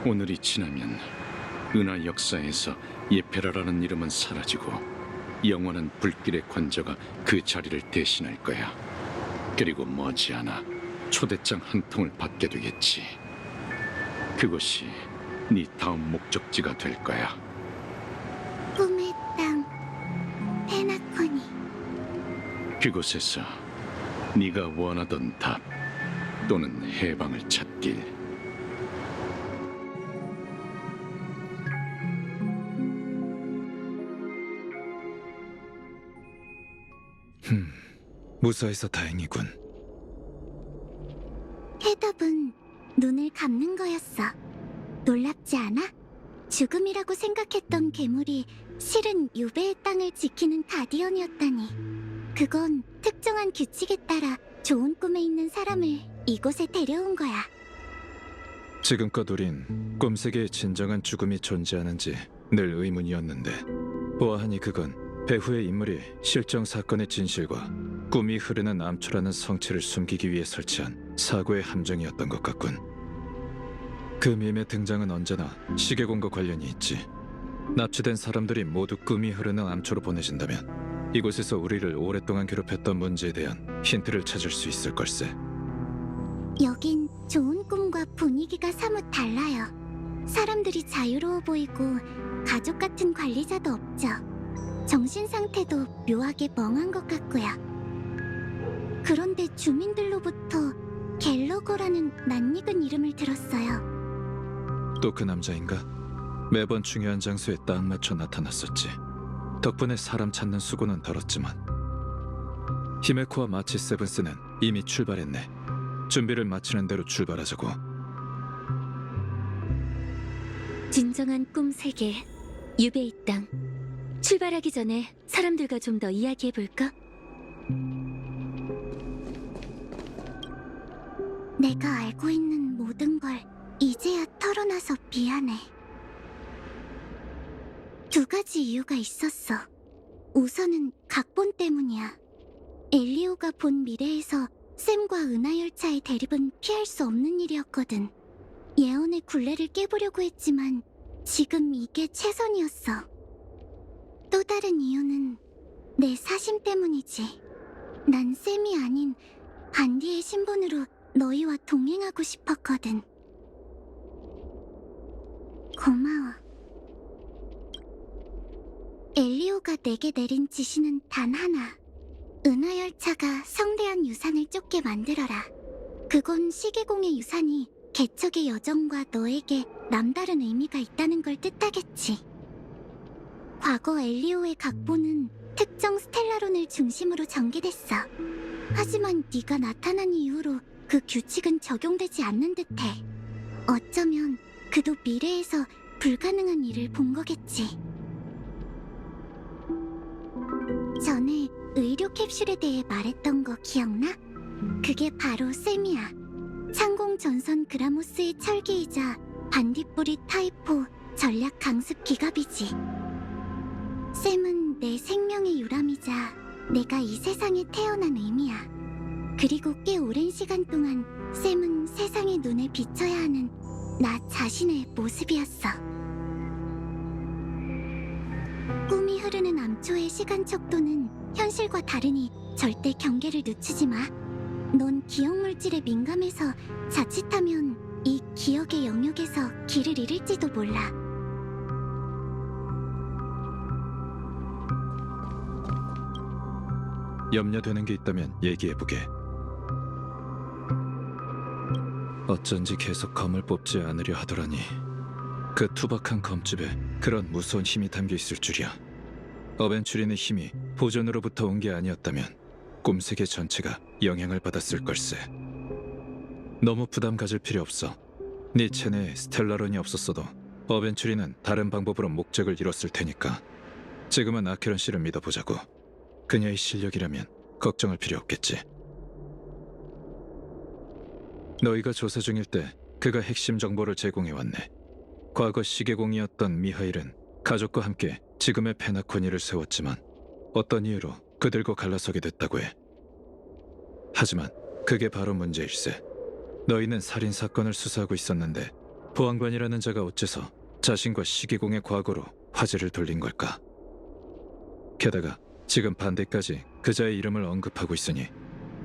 오늘이 지나면 은하 역사에서 예페라라는 이름은 사라지고 영원한 불길의 관저가 그 자리를 대신할 거야. 그리고 머지않아 초대장 한 통을 받게 되겠지. 그곳이 네 다음 목적지가 될 거야. 꿈의 땅, 페나코니. 그곳에서 네가 원하던 답 또는 해방을 찾길. 무사해서 다행이군. 해답은 눈을 감는 거였어. 놀랍지 않아? 죽음이라고 생각했던 괴물이 실은 유배의 땅을 지키는 가디언이었다니. 그건 특정한 규칙에 따라 좋은 꿈에 있는 사람을 이곳에 데려온 거야. 지금껏 우린 꿈세계에 진정한 죽음이 존재하는지 늘 의문이었는데 보아하니 그건 배후의 인물이 실정 사건의 진실과 꿈이 흐르는 암초라는 성체를 숨기기 위해 설치한 사고의 함정이었던 것 같군. 그 밈의 등장은 언제나 시계공과 관련이 있지. 납치된 사람들이 모두 꿈이 흐르는 암초로 보내진다면 이곳에서 우리를 오랫동안 괴롭혔던 문제에 대한 힌트를 찾을 수 있을 걸세. 여긴 좋은 꿈과 분위기가 사뭇 달라요. 사람들이 자유로워 보이고 가족 같은 관리자도 없죠. 정신 상태도 묘하게 멍한 것 같고요. 그런데 주민들로부터 갤러거라는 낯익은 이름을 들었어요. 또 그 남자인가? 매번 중요한 장소에 딱 맞춰 나타났었지. 덕분에 사람 찾는 수고는 덜었지만 히메코와 마치 세븐스는 이미 출발했네. 준비를 마치는 대로 출발하자고. 진정한 꿈 세계, 유배의 땅. 출발하기 전에 사람들과 좀 더 이야기해볼까? 내가 알고 있는 모든 걸 이제야 털어놔서 미안해. 두 가지 이유가 있었어. 우선은 각본 때문이야. 엘리오가 본 미래에서 샘과 은하열차의 대립은 피할 수 없는 일이었거든. 예언의 굴레를 깨보려고 했지만 지금 이게 최선이었어. 또 다른 이유는 내 사심 때문이지. 난 샘이 아닌 반디의 신분으로 너희와 동행하고 싶었거든. 고마워. 엘리오가 내게 내린 지시는 단 하나. 은하열차가 성대한 유산을 쫓게 만들어라. 그건 시계공의 유산이 개척의 여정과 너에게 남다른 의미가 있다는 걸 뜻하겠지. 과거 엘리오의 각본은 특정 스텔라론을 중심으로 전개됐어. 하지만 네가 나타난 이후로 그 규칙은 적용되지 않는 듯해. 어쩌면 그도 미래에서 불가능한 일을 본 거겠지. 전에 의료 캡슐에 대해 말했던 거 기억나? 그게 바로 샘이야. 창공 전선 그라모스의 철기이자 반딧불이 타이포 전략 강습 기갑이지. 샘은 내 생명의 유람이자 내가 이 세상에 태어난 의미야. 그리고 꽤 오랜 시간 동안 샘은 세상의 눈에 비춰야 하는 나 자신의 모습이었어. 꿈이 흐르는 암초의 시간 척도는 현실과 다르니 절대 경계를 늦추지 마. 넌 기억 물질에 민감해서 자칫하면 이 기억의 영역에서 길을 잃을지도 몰라. 염려되는 게 있다면 얘기해보게. 어쩐지 계속 검을 뽑지 않으려 하더라니. 그 투박한 검집에 그런 무서운 힘이 담겨 있을 줄이야. 어벤츄린의 힘이 보존으로부터 온 게 아니었다면 꿈세계 전체가 영향을 받았을 걸세. 너무 부담 가질 필요 없어. 네 체내에 스텔라론이 없었어도 어벤츄린은 다른 방법으로 목적을 이뤘을 테니까 지금은 아케론 씨를 믿어보자고. 그녀의 실력이라면 걱정할 필요 없겠지. 너희가 조사 중일 때 그가 핵심 정보를 제공해왔네. 과거 시계공이었던 미하일은 가족과 함께 지금의 페나코니를 세웠지만 어떤 이유로 그들과 갈라서게 됐다고 해. 하지만 그게 바로 문제일세. 너희는 살인사건을 수사하고 있었는데 보안관이라는 자가 어째서 자신과 시계공의 과거로 화제를 돌린 걸까? 게다가 지금 반대까지 그자의 이름을 언급하고 있으니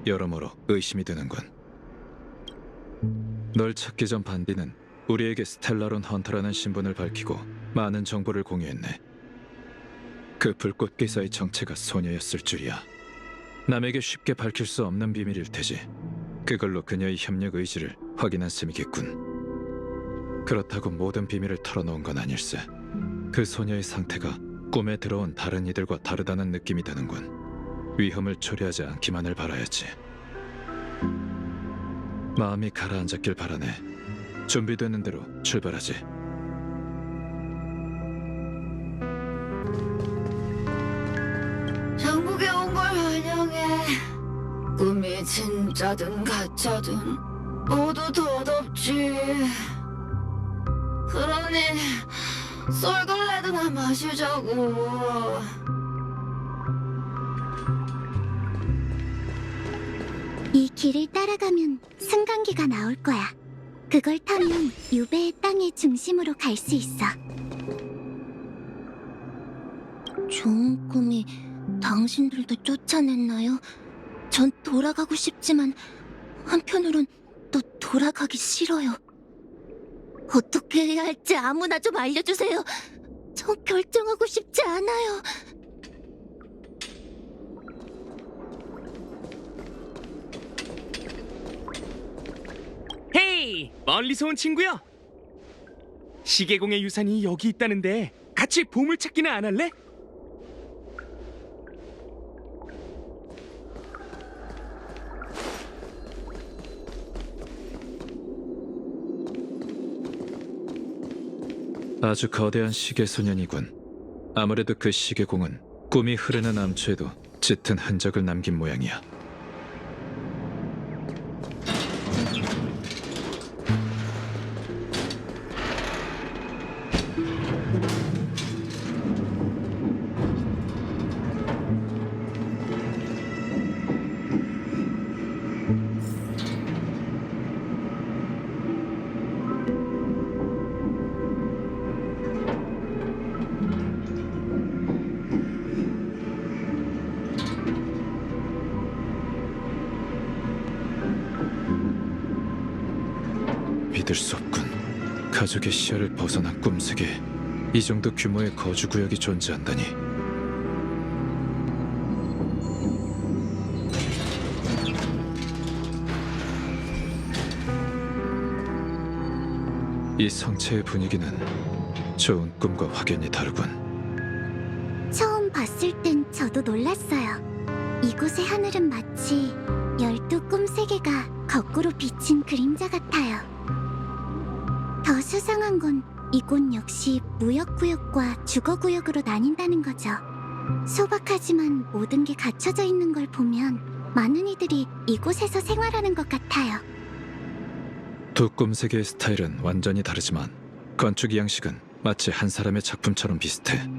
여러모로 의심이 드는군. 널 찾기 전 반디는 우리에게 스텔라론 헌터라는 신분을 밝히고 많은 정보를 공유했네. 그 불꽃 기사의 정체가 소녀였을 줄이야. 남에게 쉽게 밝힐 수 없는 비밀일 테지. 그걸로 그녀의 협력 의지를 확인한 셈이겠군. 그렇다고 모든 비밀을 털어놓은 건 아닐세. 그 소녀의 상태가 꿈에 들어온 다른 이들과 다르다는 느낌이 드는군. 위험을 초래하지 않기만을 바라야지. 마음이 가라앉았길 바라네. 준비되는 대로 출발하지. 전국에 온 걸 환영해. 꿈이 진짜든 가짜든 모두 덧없지. 그러니 쏠글레드나 마시자고. 이 길을 따라가면 승강기가 나올 거야. 그걸 타면 유배의 땅의 중심으로 갈 수 있어. 좋은 꿈이 당신들도 쫓아냈나요? 전 돌아가고 싶지만 한편으론 또 돌아가기 싫어요. 어떻게 해야 할지 아무나 좀 알려주세요. 전 결정하고 싶지 않아요. 헤이! 멀리서 온 친구야! 시계공의 유산이 여기 있다는데 같이 보물찾기나 안 할래? 아주 거대한 시계소년이군. 아무래도 그 시계공은 꿈이 흐르는 암초에도 짙은 흔적을 남긴 모양이야. 믿을 수 없군. 가족의 시야를 벗어난 꿈세계에 이 정도 규모의 거주구역이 존재한다니. 이 성체의 분위기는 좋은 꿈과 확연히 다르군. 처음 봤을 땐 저도 놀랐어요. 이곳의 하늘은 마치 12꿈 세계가 거꾸로 비친 그림자 같아요. 더 수상한 건 이곳 역시 무역구역과 주거구역으로 나뉜다는 거죠. 소박하지만 모든 게 갖춰져 있는 걸 보면 많은 이들이 이곳에서 생활하는 것 같아요. 두 꿈세계의 스타일은 완전히 다르지만 건축 양식은 마치 한 사람의 작품처럼 비슷해.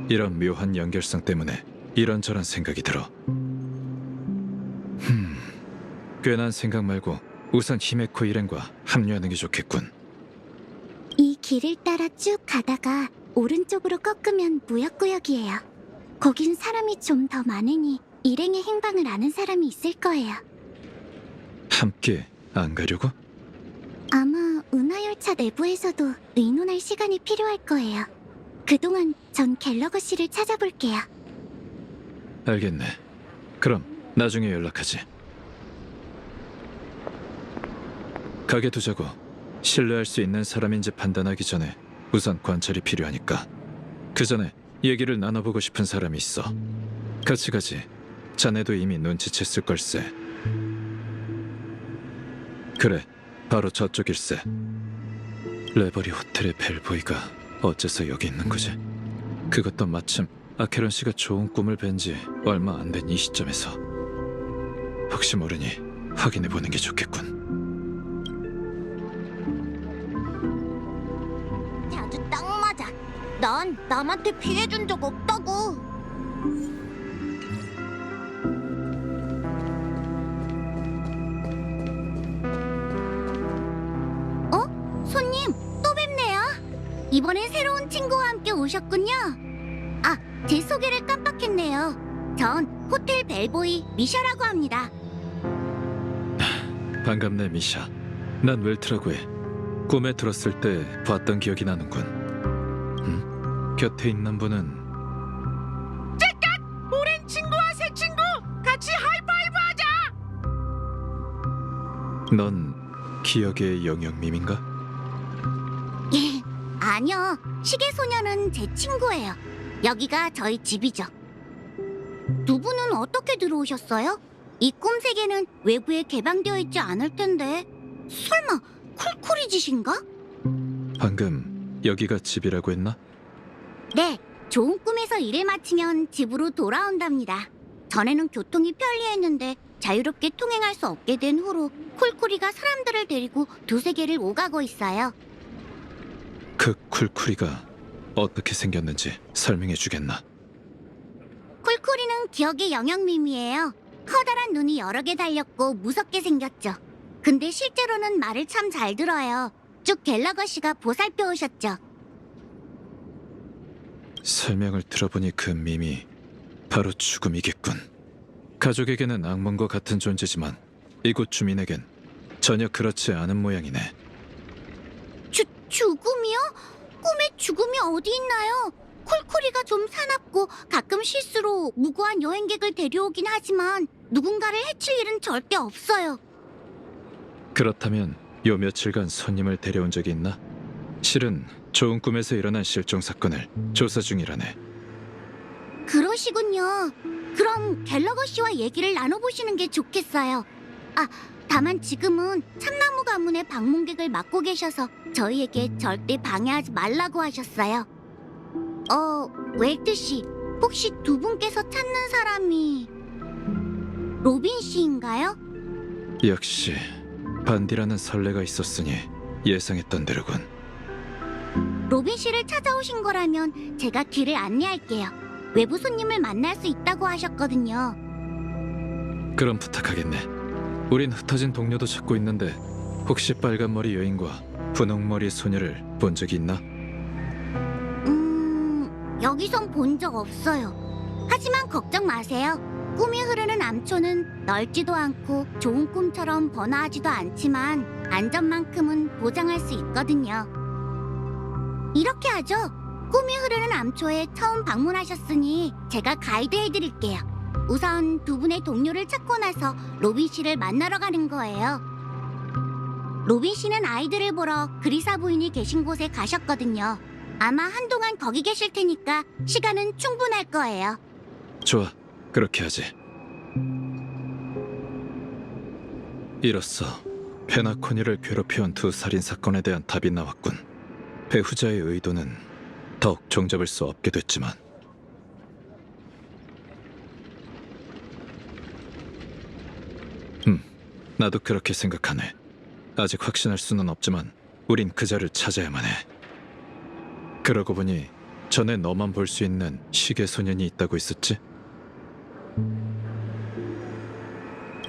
이런 묘한 연결성 때문에 이런저런 생각이 들어. 괜한 생각 말고 우선 히메코 일행과 합류하는 게 좋겠군. 이 길을 따라 쭉 가다가 오른쪽으로 꺾으면 무역구역이에요. 거긴 사람이 좀 더 많으니 일행의 행방을 아는 사람이 있을 거예요. 함께 안 가려고? 아마 은하열차 내부에서도 의논할 시간이 필요할 거예요. 그동안 전 갤러거 씨를 찾아볼게요. 알겠네. 그럼 나중에 연락하지. 가게 두자고. 신뢰할 수 있는 사람인지 판단하기 전에 우선 관찰이 필요하니까. 그 전에 얘기를 나눠보고 싶은 사람이 있어. 같이 가지. 자네도 이미 눈치챘을 걸세. 그래, 바로 저쪽일세. 레버리 호텔의 벨보이가 어째서 여기 있는 거지? 그것도 마침 아케론 씨가 좋은 꿈을 뵌 지 얼마 안 된 이 시점에서. 혹시 모르니 확인해보는 게 좋겠군. 자주 딱 맞아. 난 남한테 피해준 적 없다고. 어? 손님, 또 뵙네요. 이번엔 새로운 친구와 함께 오셨군요. 아, 제 소개를 깜빡했네요. 전 호텔 벨보이 미샤라고 합니다. 반갑네, 미샤. 난 웰트라고 해. 꿈에 들었을 때 봤던 기억이 나는군. 곁에 있는 분은 잭갓! 오랜 친구와 새 친구! 같이 하이파이브 하자! 넌 기억의 영영밈인가? 예, 아니요. 시계소녀는 제 친구예요. 여기가 저희 집이죠. 두 분은 어떻게 들어오셨어요? 이 꿈세계는 외부에 개방되어 있지 않을 텐데. 설마 쿨쿨이 짓인가? 방금 여기가 집이라고 했나? 네, 좋은 꿈에서 일을 마치면 집으로 돌아온답니다. 전에는 교통이 편리했는데 자유롭게 통행할 수 없게 된 후로 쿨쿨이가 사람들을 데리고 두 세계를 오가고 있어요. 그 쿨쿨이가 어떻게 생겼는지 설명해 주겠나? 쿨쿨이는 기억의 영역밈이에요. 커다란 눈이 여러 개 달렸고 무섭게 생겼죠. 근데 실제로는 말을 참 잘 들어요. 쭉 갤러거 씨가 보살펴 오셨죠. 설명을 들어보니 그 밈이 바로 죽음이겠군. 가족에게는 악몽과 같은 존재지만 이곳 주민에겐 전혀 그렇지 않은 모양이네. 죽음이요? 꿈에 죽음이 어디 있나요? 쿨쿨이가 좀 사납고 가끔 실수로 무고한 여행객을 데려오긴 하지만 누군가를 해칠 일은 절대 없어요. 그렇다면 요 며칠간 손님을 데려온 적이 있나? 실은 좋은 꿈에서 일어난 실종 사건을 조사 중이라네. 그러시군요. 그럼 갤러거 씨와 얘기를 나눠보시는 게 좋겠어요. 아, 다만 지금은 참나무 가문의 방문객을 맡고 계셔서 저희에게 절대 방해하지 말라고 하셨어요. 웰트 씨, 혹시 두 분께서 찾는 사람이 로빈 씨인가요? 역시 반디라는 선례가 있었으니 예상했던 대로군. 로빈 씨를 찾아오신 거라면 제가 길을 안내할게요. 외부 손님을 만날 수 있다고 하셨거든요. 그럼 부탁하겠네. 우린 흩어진 동료도 찾고 있는데 혹시 빨간머리 여인과 분홍머리 소녀를 본 적이 있나? 여기선 본 적 없어요. 하지만 걱정 마세요. 꿈이 흐르는 암초는 넓지도 않고 좋은 꿈처럼 번화하지도 않지만 안전만큼은 보장할 수 있거든요. 이렇게 하죠. 꿈이 흐르는 암초에 처음 방문하셨으니 제가 가이드해드릴게요. 우선 두 분의 동료를 찾고 나서 로빈 씨를 만나러 가는 거예요. 로빈 씨는 아이들을 보러 그리사 부인이 계신 곳에 가셨거든요. 아마 한동안 거기 계실 테니까 시간은 충분할 거예요. 좋아, 그렇게 하지. 이로써 페나코니를 괴롭혀온 두 살인 사건에 대한 답이 나왔군. 배후자의 의도는 더욱 종잡을 수 없게 됐지만 나도 그렇게 생각하네. 아직 확신할 수는 없지만 우린 그자를 찾아야만 해. 그러고 보니 전에 너만 볼 수 있는 시계 소년이 있다고 했었지?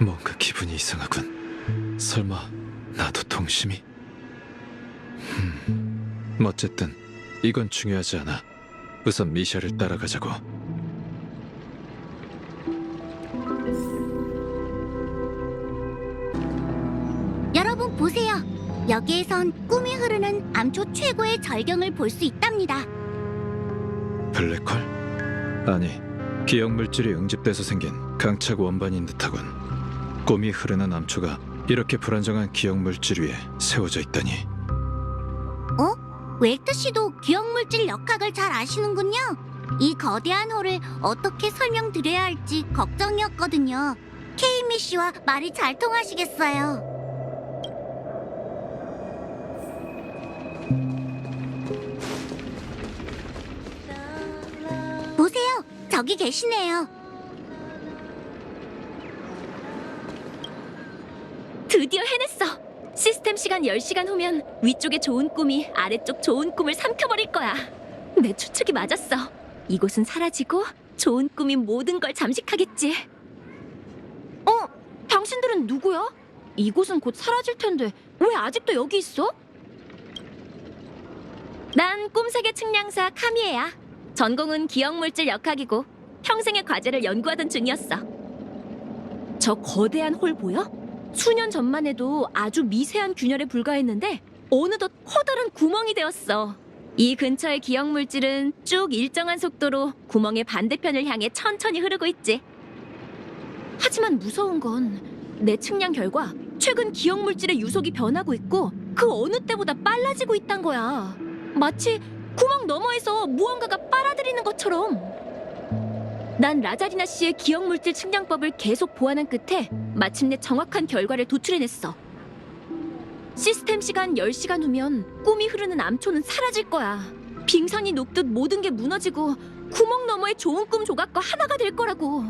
뭔가 기분이 이상하군. 설마 나도 동심이? 어쨌든 이건 중요하지 않아. 우선 미샤를 따라가자고. 여러분 보세요. 여기에선 꿈이 흐르는 암초 최고의 절경을 볼 수 있답니다. 블랙홀? 아니, 기억물질이 응집돼서 생긴 강착 원반인 듯하군. 꿈이 흐르는 암초가 이렇게 불안정한 기억물질 위에 세워져 있다니. 웨이트 씨도 기억물질 역학을 잘 아시는군요. 이 거대한 홀을 어떻게 설명드려야 할지 걱정이었거든요. 케이미 씨와 말이 잘 통하시겠어요. 보세요, 저기 계시네요. 드디어 해냈어. 시스템 시간 10시간 후면 위쪽에 좋은 꿈이 아래쪽 좋은 꿈을 삼켜버릴 거야. 내 추측이 맞았어. 이곳은 사라지고 좋은 꿈이 모든 걸 잠식하겠지. 당신들은 누구야? 이곳은 곧 사라질 텐데 왜 아직도 여기 있어? 난 꿈세계 측량사 카미에야. 전공은 기억물질 역학이고 평생의 과제를 연구하던 중이었어. 저 거대한 홀 보여? 수년 전만 해도 아주 미세한 균열에 불과했는데 어느덧 커다란 구멍이 되었어. 이 근처의 기억물질은 쭉 일정한 속도로 구멍의 반대편을 향해 천천히 흐르고 있지. 하지만 무서운 건 내 측량 결과 최근 기억물질의 유속이 변하고 있고 그 어느 때보다 빨라지고 있단 거야. 마치 구멍 너머에서 무언가가 빨아들이는 것처럼. 난 라자리나 씨의 기억물질 측량법을 계속 보완한 끝에 마침내 정확한 결과를 도출해냈어. 시스템 시간 10시간 후면 꿈이 흐르는 암초는 사라질 거야. 빙산이 녹듯 모든 게 무너지고 구멍 너머의 좋은 꿈 조각과 하나가 될 거라고.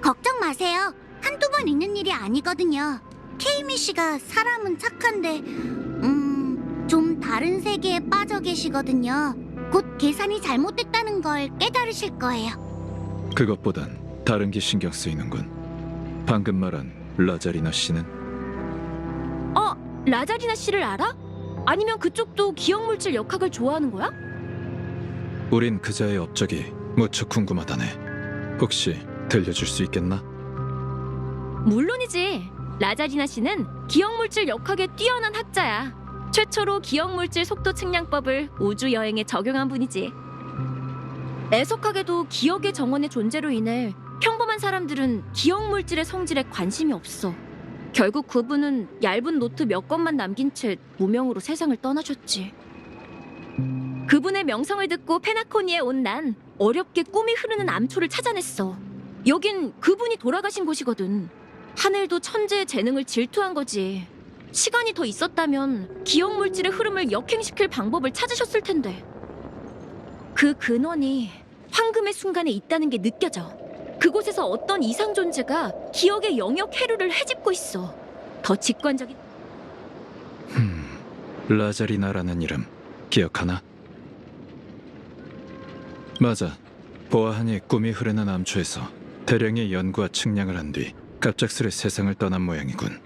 걱정 마세요. 한두 번 있는 일이 아니거든요. 케이미 씨가 사람은 착한데 좀 다른 세계에 빠져 계시거든요. 곧 계산이 잘못됐다는 걸 깨달으실 거예요. 그것보단 다른 게 신경 쓰이는군. 방금 말한 라자리나 씨는? 라자리나 씨를 알아? 아니면 그쪽도 기억물질 역학을 좋아하는 거야? 우린 그자의 업적이 무척 궁금하다네. 혹시 들려줄 수 있겠나? 물론이지. 라자리나 씨는 기억물질 역학에 뛰어난 학자야. 최초로 기억물질 속도 측량법을 우주 여행에 적용한 분이지. 애석하게도 기억의 정원의 존재로 인해 평범한 사람들은 기억물질의 성질에 관심이 없어. 결국 그분은 얇은 노트 몇 권만 남긴 채 무명으로 세상을 떠나셨지. 그분의 명성을 듣고 페나코니에 온 난 어렵게 꿈이 흐르는 암초를 찾아냈어. 여긴 그분이 돌아가신 곳이거든. 하늘도 천재의 재능을 질투한 거지. 시간이 더 있었다면 기억물질의 흐름을 역행시킬 방법을 찾으셨을 텐데. 그 근원이 황금의 순간에 있다는 게 느껴져. 그곳에서 어떤 이상 존재가 기억의 영역 해류를 헤집고 있어. 더 직관적인... 라자리나라는 이름 기억하나? 맞아. 보아하니 꿈이 흐르는 암초에서 대량의 연구와 측량을 한 뒤 갑작스레 세상을 떠난 모양이군.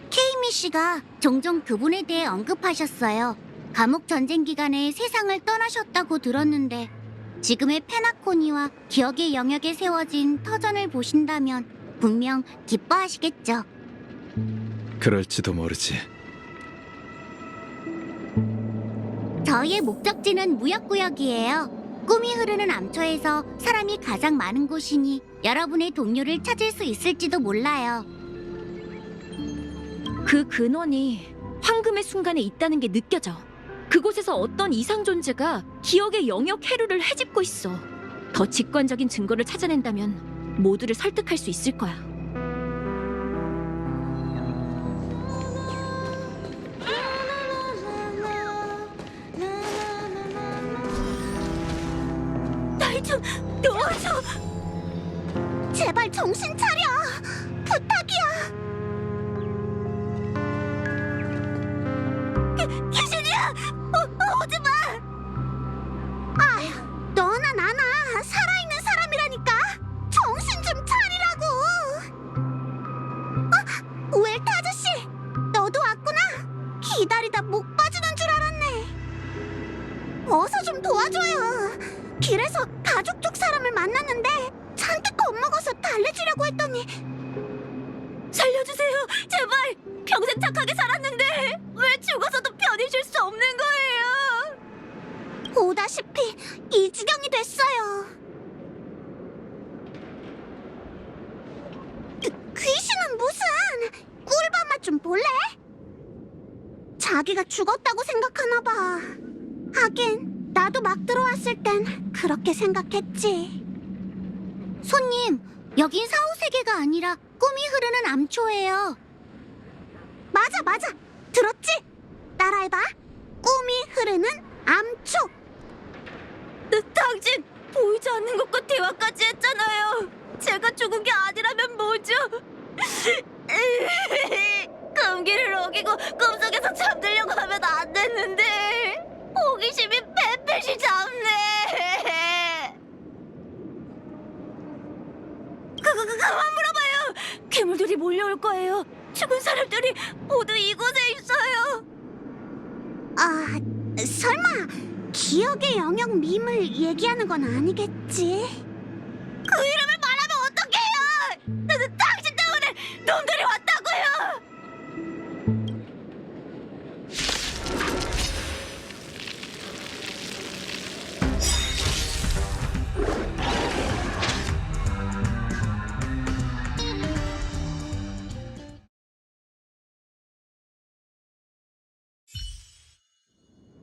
케이미 씨가 종종 그분에 대해 언급하셨어요. 감옥 전쟁 기간에 세상을 떠나셨다고 들었는데 지금의 페나코니와 기억의 영역에 세워진 터전을 보신다면 분명 기뻐하시겠죠. 그럴지도 모르지. 저희의 목적지는 무역구역이에요. 꿈이 흐르는 암초에서 사람이 가장 많은 곳이니 여러분의 동료를 찾을 수 있을지도 몰라요. 그 근원이 황금의 순간에 있다는 게 느껴져. 그곳에서 어떤 이상 존재가 기억의 영역 해류를 헤집고 있어. 더 직관적인 증거를 찾아낸다면 모두를 설득할 수 있을 거야. 날 좀 도와줘. 제발 정신 차려. 부탁이야. 귀신이야. 오지 마. 아휴, 너나 나나 살아있는 사람이라니까. 정신 좀 차리라고. 웰트 아저씨, 너도 왔구나. 기다리다 목 빠지는 줄 알았네. 어서 좀 도와줘요. 길에서 가족 쪽 사람을 만났는데 잔뜩 겁먹어서 달래주려고 했더니. 살려주세요, 제발. 평생 착하게 살았는데 왜 죽어서도 편히 쉴 수 없는 거예요? 보다시피 이 지경이 됐어요. 귀신은 무슨? 꿀밤 맛 좀 볼래? 자기가 죽었다고 생각하나 봐. 하긴 나도 막 들어왔을 땐 그렇게 생각했지. 손님, 여긴 사후세계가 아니라 꿈이 흐르는 암초예요. 맞아. 들었지? 따라해봐. 꿈이 흐르는 암초. 당신 보이지 않는 것과 대화까지 했잖아요. 제가 죽은 게 아니라면 뭐죠? 감기를 어기고 꿈속에서 잠들려고 하면 안 됐는데 호기심이 뱃뱃이 잡네. 그만 물어봐요. 괴물들이 몰려올 거예요. 죽은 사람들이 모두 이곳에 있어요. 아, 설마 기억의 영역 밈을 얘기하는 건 아니겠지? 그 이름을 말하면 어떡해요? 당신 때문에 놈들이 왔다고요.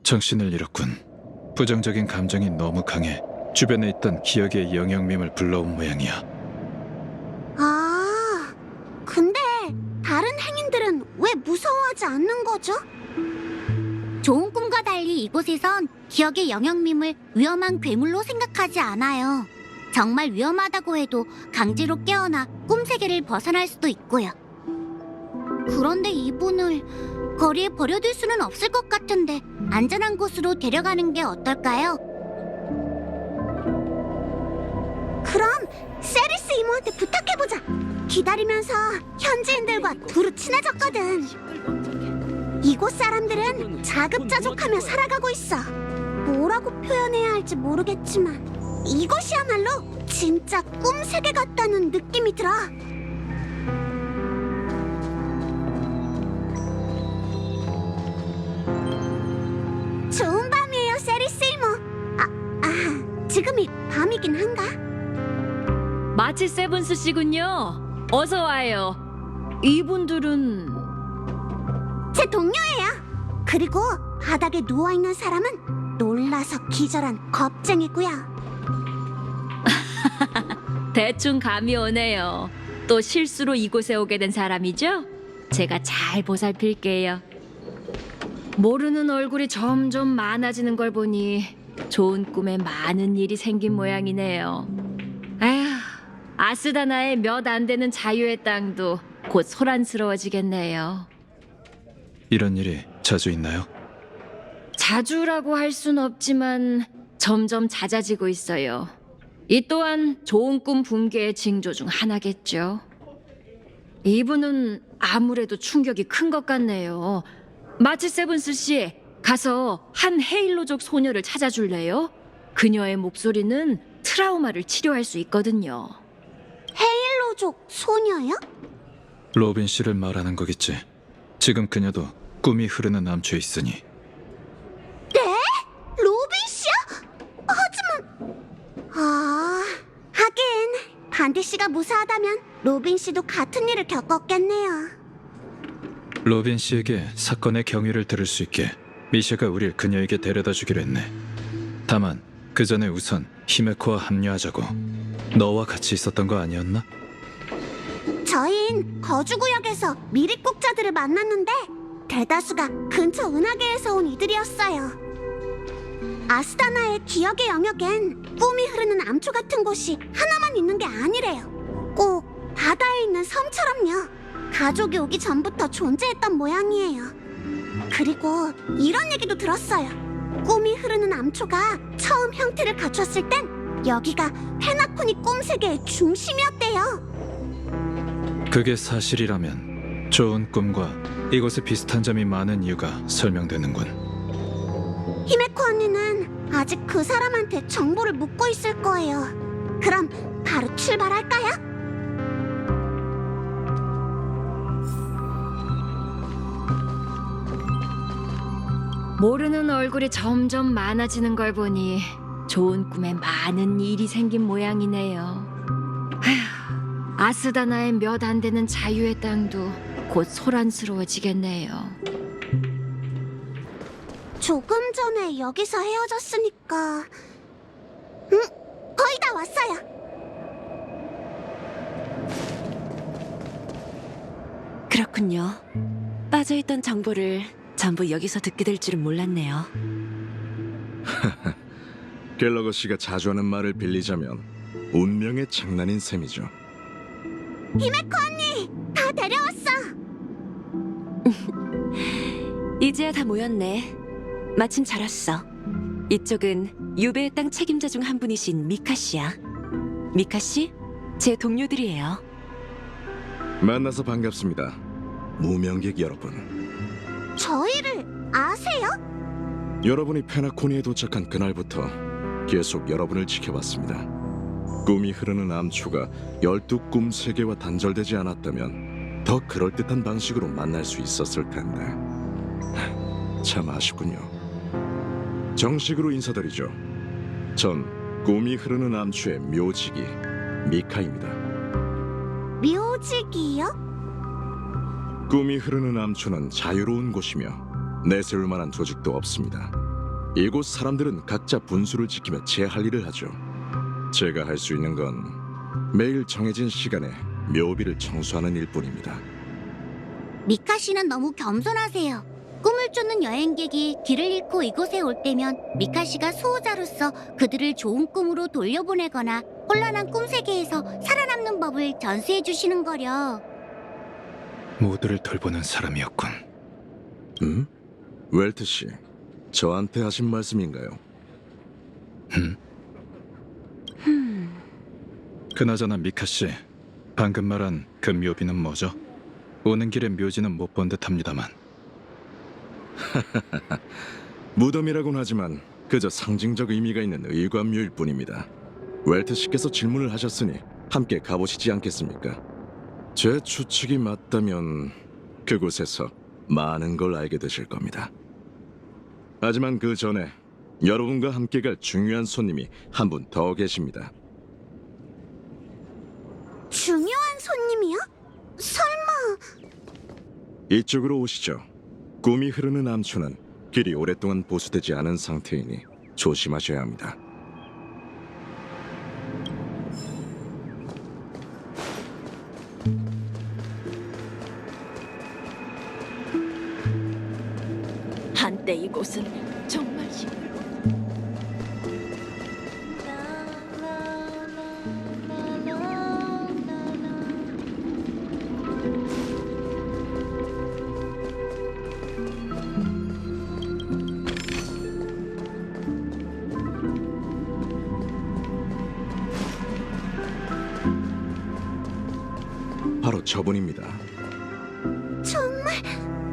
정신을 잃었군. 부정적인 감정이 너무 강해 주변에 있던 기억의 영역밈을 불러온 모양이야. 아, 근데 다른 행인들은 왜 무서워하지 않는 거죠? 좋은 꿈과 달리 이곳에선 기억의 영역밈을 위험한 괴물로 생각하지 않아요. 정말 위험하다고 해도 강제로 깨어나 꿈 세계를 벗어날 수도 있고요. 그런데 이분을 거리에 버려둘 수는 없을 것 같은데 안전한 곳으로 데려가는 게 어떨까요? 그럼 세리스 이모한테 부탁해보자. 기다리면서 현지인들과 두루 친해졌거든. 이곳 사람들은 자급자족하며 살아가고 있어. 뭐라고 표현해야 할지 모르겠지만 이곳이야말로 진짜 꿈 세계 같다는 느낌이 들어. 좋은 밤이에요, 세리스 이모. 지금이 밤이긴 한가? 마치 세븐스 씨군요. 어서 와요. 이분들은 제 동료예요. 그리고 바닥에 누워있는 사람은 놀라서 기절한 겁쟁이고요. 대충 감이 오네요. 또 실수로 이곳에 오게 된 사람이죠? 제가 잘 보살필게요. 모르는 얼굴이 점점 많아지는 걸 보니 좋은 꿈에 많은 일이 생긴 모양이네요. 에휴, 아스다나의 몇 안 되는 자유의 땅도 곧 소란스러워지겠네요. 이런 일이 자주 있나요? 자주라고 할 순 없지만 점점 잦아지고 있어요. 이 또한 좋은 꿈 붕괴의 징조 중 하나겠죠. 이분은 아무래도 충격이 큰 것 같네요. 마치 세븐스 씨, 가서 한 헤일로족 소녀를 찾아줄래요? 그녀의 목소리는 트라우마를 치료할 수 있거든요. 헤일로족 소녀요? 로빈 씨를 말하는 거겠지. 지금 그녀도 꿈이 흐르는 암초에 있으니. 네? 로빈 씨요? 하긴 반디 씨가 무사하다면 로빈 씨도 같은 일을 겪었겠네요. 로빈 씨에게 사건의 경위를 들을 수 있게 미샤가 우릴 그녀에게 데려다 주기로 했네. 다만 그 전에 우선 히메코와 합류하자고. 너와 같이 있었던 거 아니었나? 저흰 거주구역에서 미립국자들을 만났는데 대다수가 근처 은하계에서 온 이들이었어요. 아스다나의 기억의 영역엔 꿈이 흐르는 암초 같은 곳이 하나만 있는 게 아니래요. 꼭 바다에 있는 섬처럼요. 가족이 오기 전부터 존재했던 모양이에요. 그리고 이런 얘기도 들었어요. 꿈이 흐르는 암초가 처음 형태를 갖췄을 땐 여기가 페나코니 꿈세계의 중심이었대요. 그게 사실이라면 좋은 꿈과 이곳에 비슷한 점이 많은 이유가 설명되는군. 히메코 언니는 아직 그 사람한테 정보를 묻고 있을 거예요. 그럼 바로 출발할까요? 모르는 얼굴이 점점 많아지는 걸 보니 좋은 꿈에 많은 일이 생긴 모양이네요. 아휴, 아스다나의 몇 안 되는 자유의 땅도 곧 소란스러워지겠네요. 조금 전에 여기서 헤어졌으니까 거의 다 왔어요. 그렇군요. 빠져있던 정보를 전부 여기서 듣게 될 줄은 몰랐네요. 갤러거 씨가 자주 하는 말을 빌리자면 운명의 장난인 셈이죠. 히메코 언니, 다 데려왔어. 이제야 다 모였네. 마침 잘 왔어. 이쪽은 유배의 땅 책임자 중 한 분이신 미카 씨야. 미카 씨, 제 동료들이에요. 만나서 반갑습니다. 무명객 여러분. 저희를 아세요? 여러분이 페나코니에 도착한 그날부터 계속 여러분을 지켜봤습니다. 꿈이 흐르는 암초가 12꿈 세계와 단절되지 않았다면 더 그럴듯한 방식으로 만날 수 있었을 텐데 참 아쉽군요. 정식으로 인사드리죠. 전 꿈이 흐르는 암초의 묘지기 미카입니다. 묘지기요? 꿈이 흐르는 암초는 자유로운 곳이며 내세울 만한 조직도 없습니다. 이곳 사람들은 각자 분수를 지키며 제 할 일을 하죠. 제가 할 수 있는 건 매일 정해진 시간에 묘비를 청소하는 일뿐입니다. 미카 씨는 너무 겸손하세요. 꿈을 쫓는 여행객이 길을 잃고 이곳에 올 때면 미카 씨가 수호자로서 그들을 좋은 꿈으로 돌려보내거나 혼란한 꿈 세계에서 살아남는 법을 전수해 주시는 거려. 모두를 돌보는 사람이었군. 웰트 씨, 저한테 하신 말씀인가요? 그나저나 미카 씨, 방금 말한 그 묘비는 뭐죠? 오는 길에 묘지는 못 본 듯합니다만. 무덤이라고는 하지만 그저 상징적 의미가 있는 의관묘일 뿐입니다. 웰트 씨께서 질문을 하셨으니 함께 가보시지 않겠습니까? 제 추측이 맞다면 그곳에서 많은 걸 알게 되실 겁니다. 하지만 그 전에 여러분과 함께 갈 중요한 손님이 한 분 더 계십니다. 중요한 손님이요? 설마... 이쪽으로 오시죠. 꿈이 흐르는 암초는 길이 오랫동안 보수되지 않은 상태이니 조심하셔야 합니다. 한때 이곳은 정말 바로 저분입니다. 정말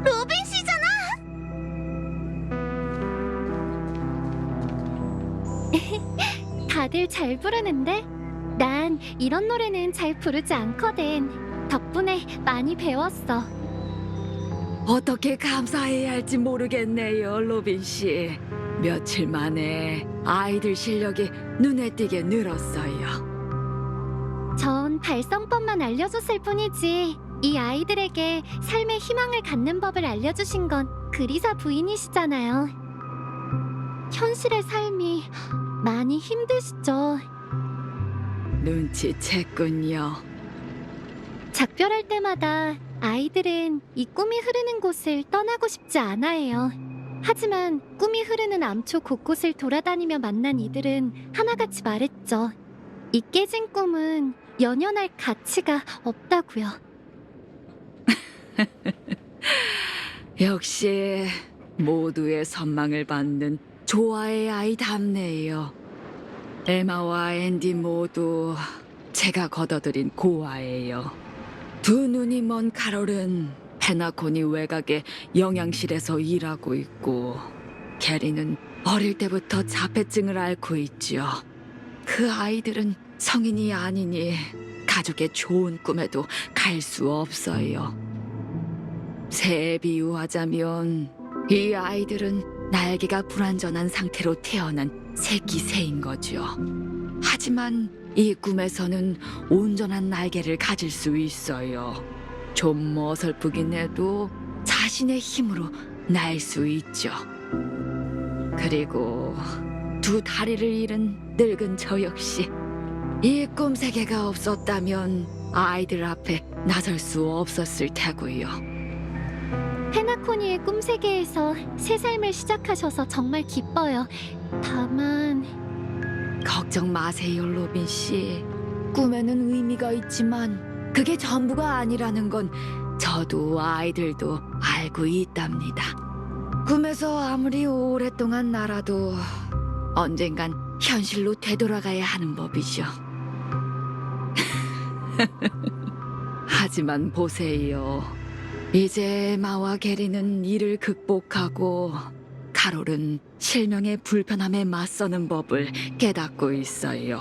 로빈 씨잖아! 다들 잘 부르는데? 난 이런 노래는 잘 부르지 않거든. 덕분에 많이 배웠어. 어떻게 감사해야 할지 모르겠네요, 로빈 씨. 며칠 만에 아이들 실력이 눈에 띄게 늘었어요. 전 발성법만 알려줬을 뿐이지 이 아이들에게 삶의 희망을 갖는 법을 알려주신 건 그리사 부인이시잖아요. 현실의 삶이 많이 힘드시죠? 눈치챘군요. 작별할 때마다 아이들은 이 꿈이 흐르는 곳을 떠나고 싶지 않아해요. 하지만 꿈이 흐르는 암초 곳곳을 돌아다니며 만난 이들은 하나같이 말했죠. 이 깨진 꿈은 연연할 가치가 없다고요. 역시 모두의 선망을 받는 조아의 아이답네요. 에마와 앤디 모두 제가 거둬들인 고아예요. 두 눈이 먼 카롤은 페나코니 외곽의 영양실에서 일하고 있고, 게리는 어릴 때부터 자폐증을 앓고 있죠. 그 아이들은 성인이 아니니 가족의 좋은 꿈에도 갈 수 없어요. 새에 비유하자면 이 아이들은 날개가 불완전한 상태로 태어난 새끼 새인 거죠. 하지만 이 꿈에서는 온전한 날개를 가질 수 있어요. 좀 어설프긴 해도 자신의 힘으로 날 수 있죠. 그리고 두 다리를 잃은 늙은 저 역시 이 꿈 세계가 없었다면 아이들 앞에 나설 수 없었을 테고요. 페나코니의 꿈 세계에서 새 삶을 시작하셔서 정말 기뻐요. 다만 걱정 마세요, 로빈 씨. 꿈에는 의미가 있지만 그게 전부가 아니라는 건 저도 아이들도 알고 있답니다. 꿈에서 아무리 오랫동안 날아도 언젠간 현실로 되돌아가야 하는 법이죠. 하지만 보세요. 이제 마와 게리는 이를 극복하고 카롤은 실명의 불편함에 맞서는 법을 깨닫고 있어요.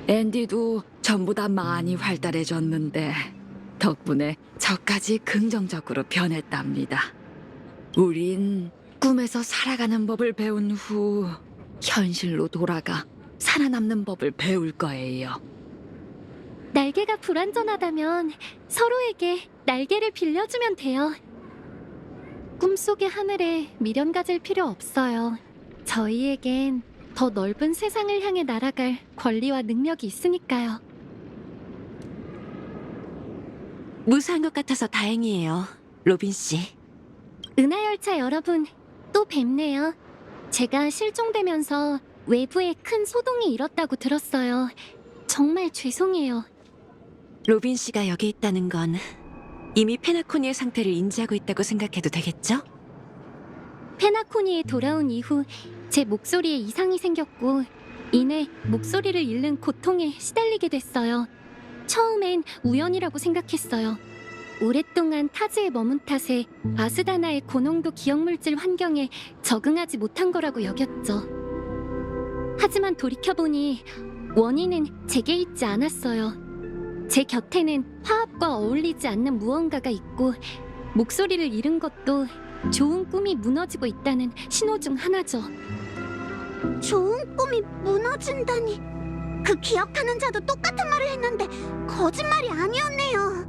앤디도 전보다 많이 활달해졌는데 덕분에 저까지 긍정적으로 변했답니다. 우린 꿈에서 살아가는 법을 배운 후 현실로 돌아가 살아남는 법을 배울 거예요. 날개가 불완전하다면 서로에게 날개를 빌려주면 돼요. 꿈속의 하늘에 미련 가질 필요 없어요. 저희에겐 더 넓은 세상을 향해 날아갈 권리와 능력이 있으니까요. 무사한 것 같아서 다행이에요, 로빈 씨. 은하열차 여러분, 또 뵙네요. 제가 실종되면서 외부에 큰 소동이 일었다고 들었어요. 정말 죄송해요. 로빈 씨가 여기 있다는 건 이미 페나코니의 상태를 인지하고 있다고 생각해도 되겠죠? 페나코니에 돌아온 이후 제 목소리에 이상이 생겼고 이내 목소리를 잃는 고통에 시달리게 됐어요. 처음엔 우연이라고 생각했어요. 오랫동안 타즈에 머문 탓에 아스다나의 고농도 기억물질 환경에 적응하지 못한 거라고 여겼죠. 하지만 돌이켜보니 원인은 제게 있지 않았어요. 제 곁에는 화합과 어울리지 않는 무언가가 있고 목소리를 잃은 것도 좋은 꿈이 무너지고 있다는 신호 중 하나죠. 좋은 꿈이 무너진다니. 그 기억하는 자도 똑같은 말을 했는데 거짓말이 아니었네요.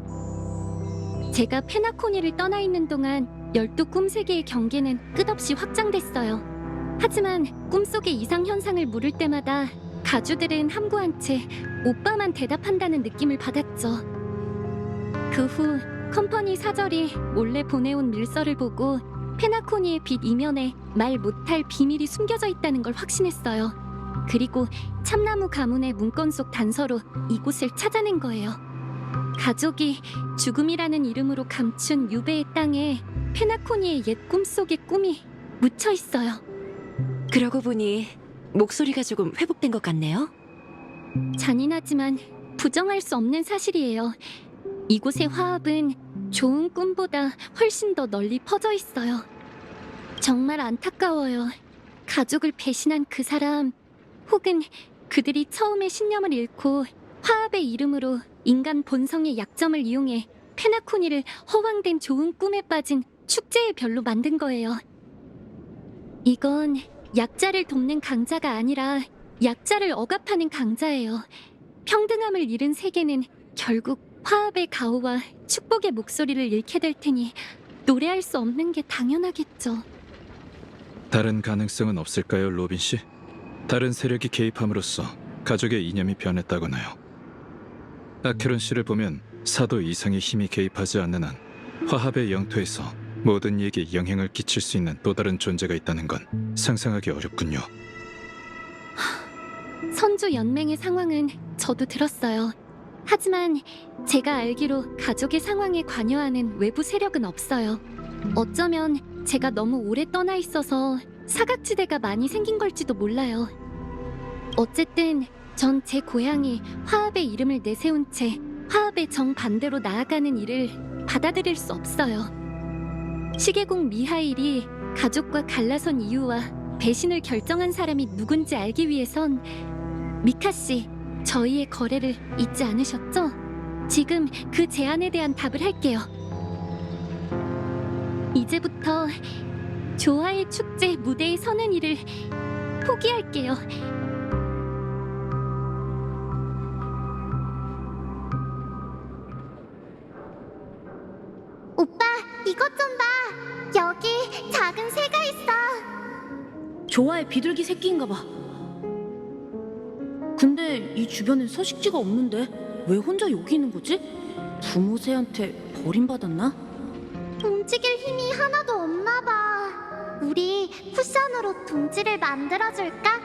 제가 페나코니를 떠나 있는 동안 12꿈 세계의 경계는 끝없이 확장됐어요. 하지만 꿈속의 이상 현상을 물을 때마다 가주들은 함구한 채 오빠만 대답한다는 느낌을 받았죠. 그 후 컴퍼니 사절이 몰래 보내온 밀서를 보고 페나코니의 빛 이면에 말 못할 비밀이 숨겨져 있다는 걸 확신했어요. 그리고 참나무 가문의 문건 속 단서로 이곳을 찾아낸 거예요. 가족이 죽음이라는 이름으로 감춘 유배의 땅에 페나코니의 옛 꿈속의 꿈이 묻혀 있어요. 그러고 보니 목소리가 조금 회복된 것 같네요. 잔인하지만 부정할 수 없는 사실이에요. 이곳의 화합은 좋은 꿈보다 훨씬 더 널리 퍼져 있어요. 정말 안타까워요. 가족을 배신한 그 사람 혹은 그들이 처음에 신념을 잃고 화합의 이름으로 인간 본성의 약점을 이용해 페나코니를 허황된 좋은 꿈에 빠진 축제의 별로 만든 거예요. 이건 약자를 돕는 강자가 아니라 약자를 억압하는 강자예요. 평등함을 잃은 세계는 결국 화합의 가호와 축복의 목소리를 잃게 될 테니 노래할 수 없는 게 당연하겠죠. 다른 가능성은 없을까요, 로빈 씨? 다른 세력이 개입함으로써 가족의 이념이 변했다거나요. 아케론 씨를 보면 사도 이상의 힘이 개입하지 않는 한 화합의 영토에서 모든 이에게 영향을 끼칠 수 있는 또 다른 존재가 있다는 건 상상하기 어렵군요. 선주 연맹의 상황은 저도 들었어요. 하지만 제가 알기로 가족의 상황에 관여하는 외부 세력은 없어요. 어쩌면 제가 너무 오래 떠나 있어서 사각지대가 많이 생긴 걸지도 몰라요. 어쨌든 전 제 고향이 화합의 이름을 내세운 채 화합의 정반대로 나아가는 일을 받아들일 수 없어요. 시계공 미하일이 가족과 갈라선 이유와 배신을 결정한 사람이 누군지 알기 위해선 미카 씨, 저희의 거래를 잊지 않으셨죠? 지금 그 제안에 대한 답을 할게요. 이제부터 조화의 축제 무대에 서는 일을 포기할게요. 오빠, 이것 좀 봐. 여기 작은 새가 있어. 조화의 비둘기 새끼인가 봐. 근데 이 주변엔 서식지가 없는데 왜 혼자 여기 있는 거지? 부모 새한테 버림받았나? 움직일 힘이 하나도 없나 봐. 우리 쿠션으로 둥지를 만들어줄까?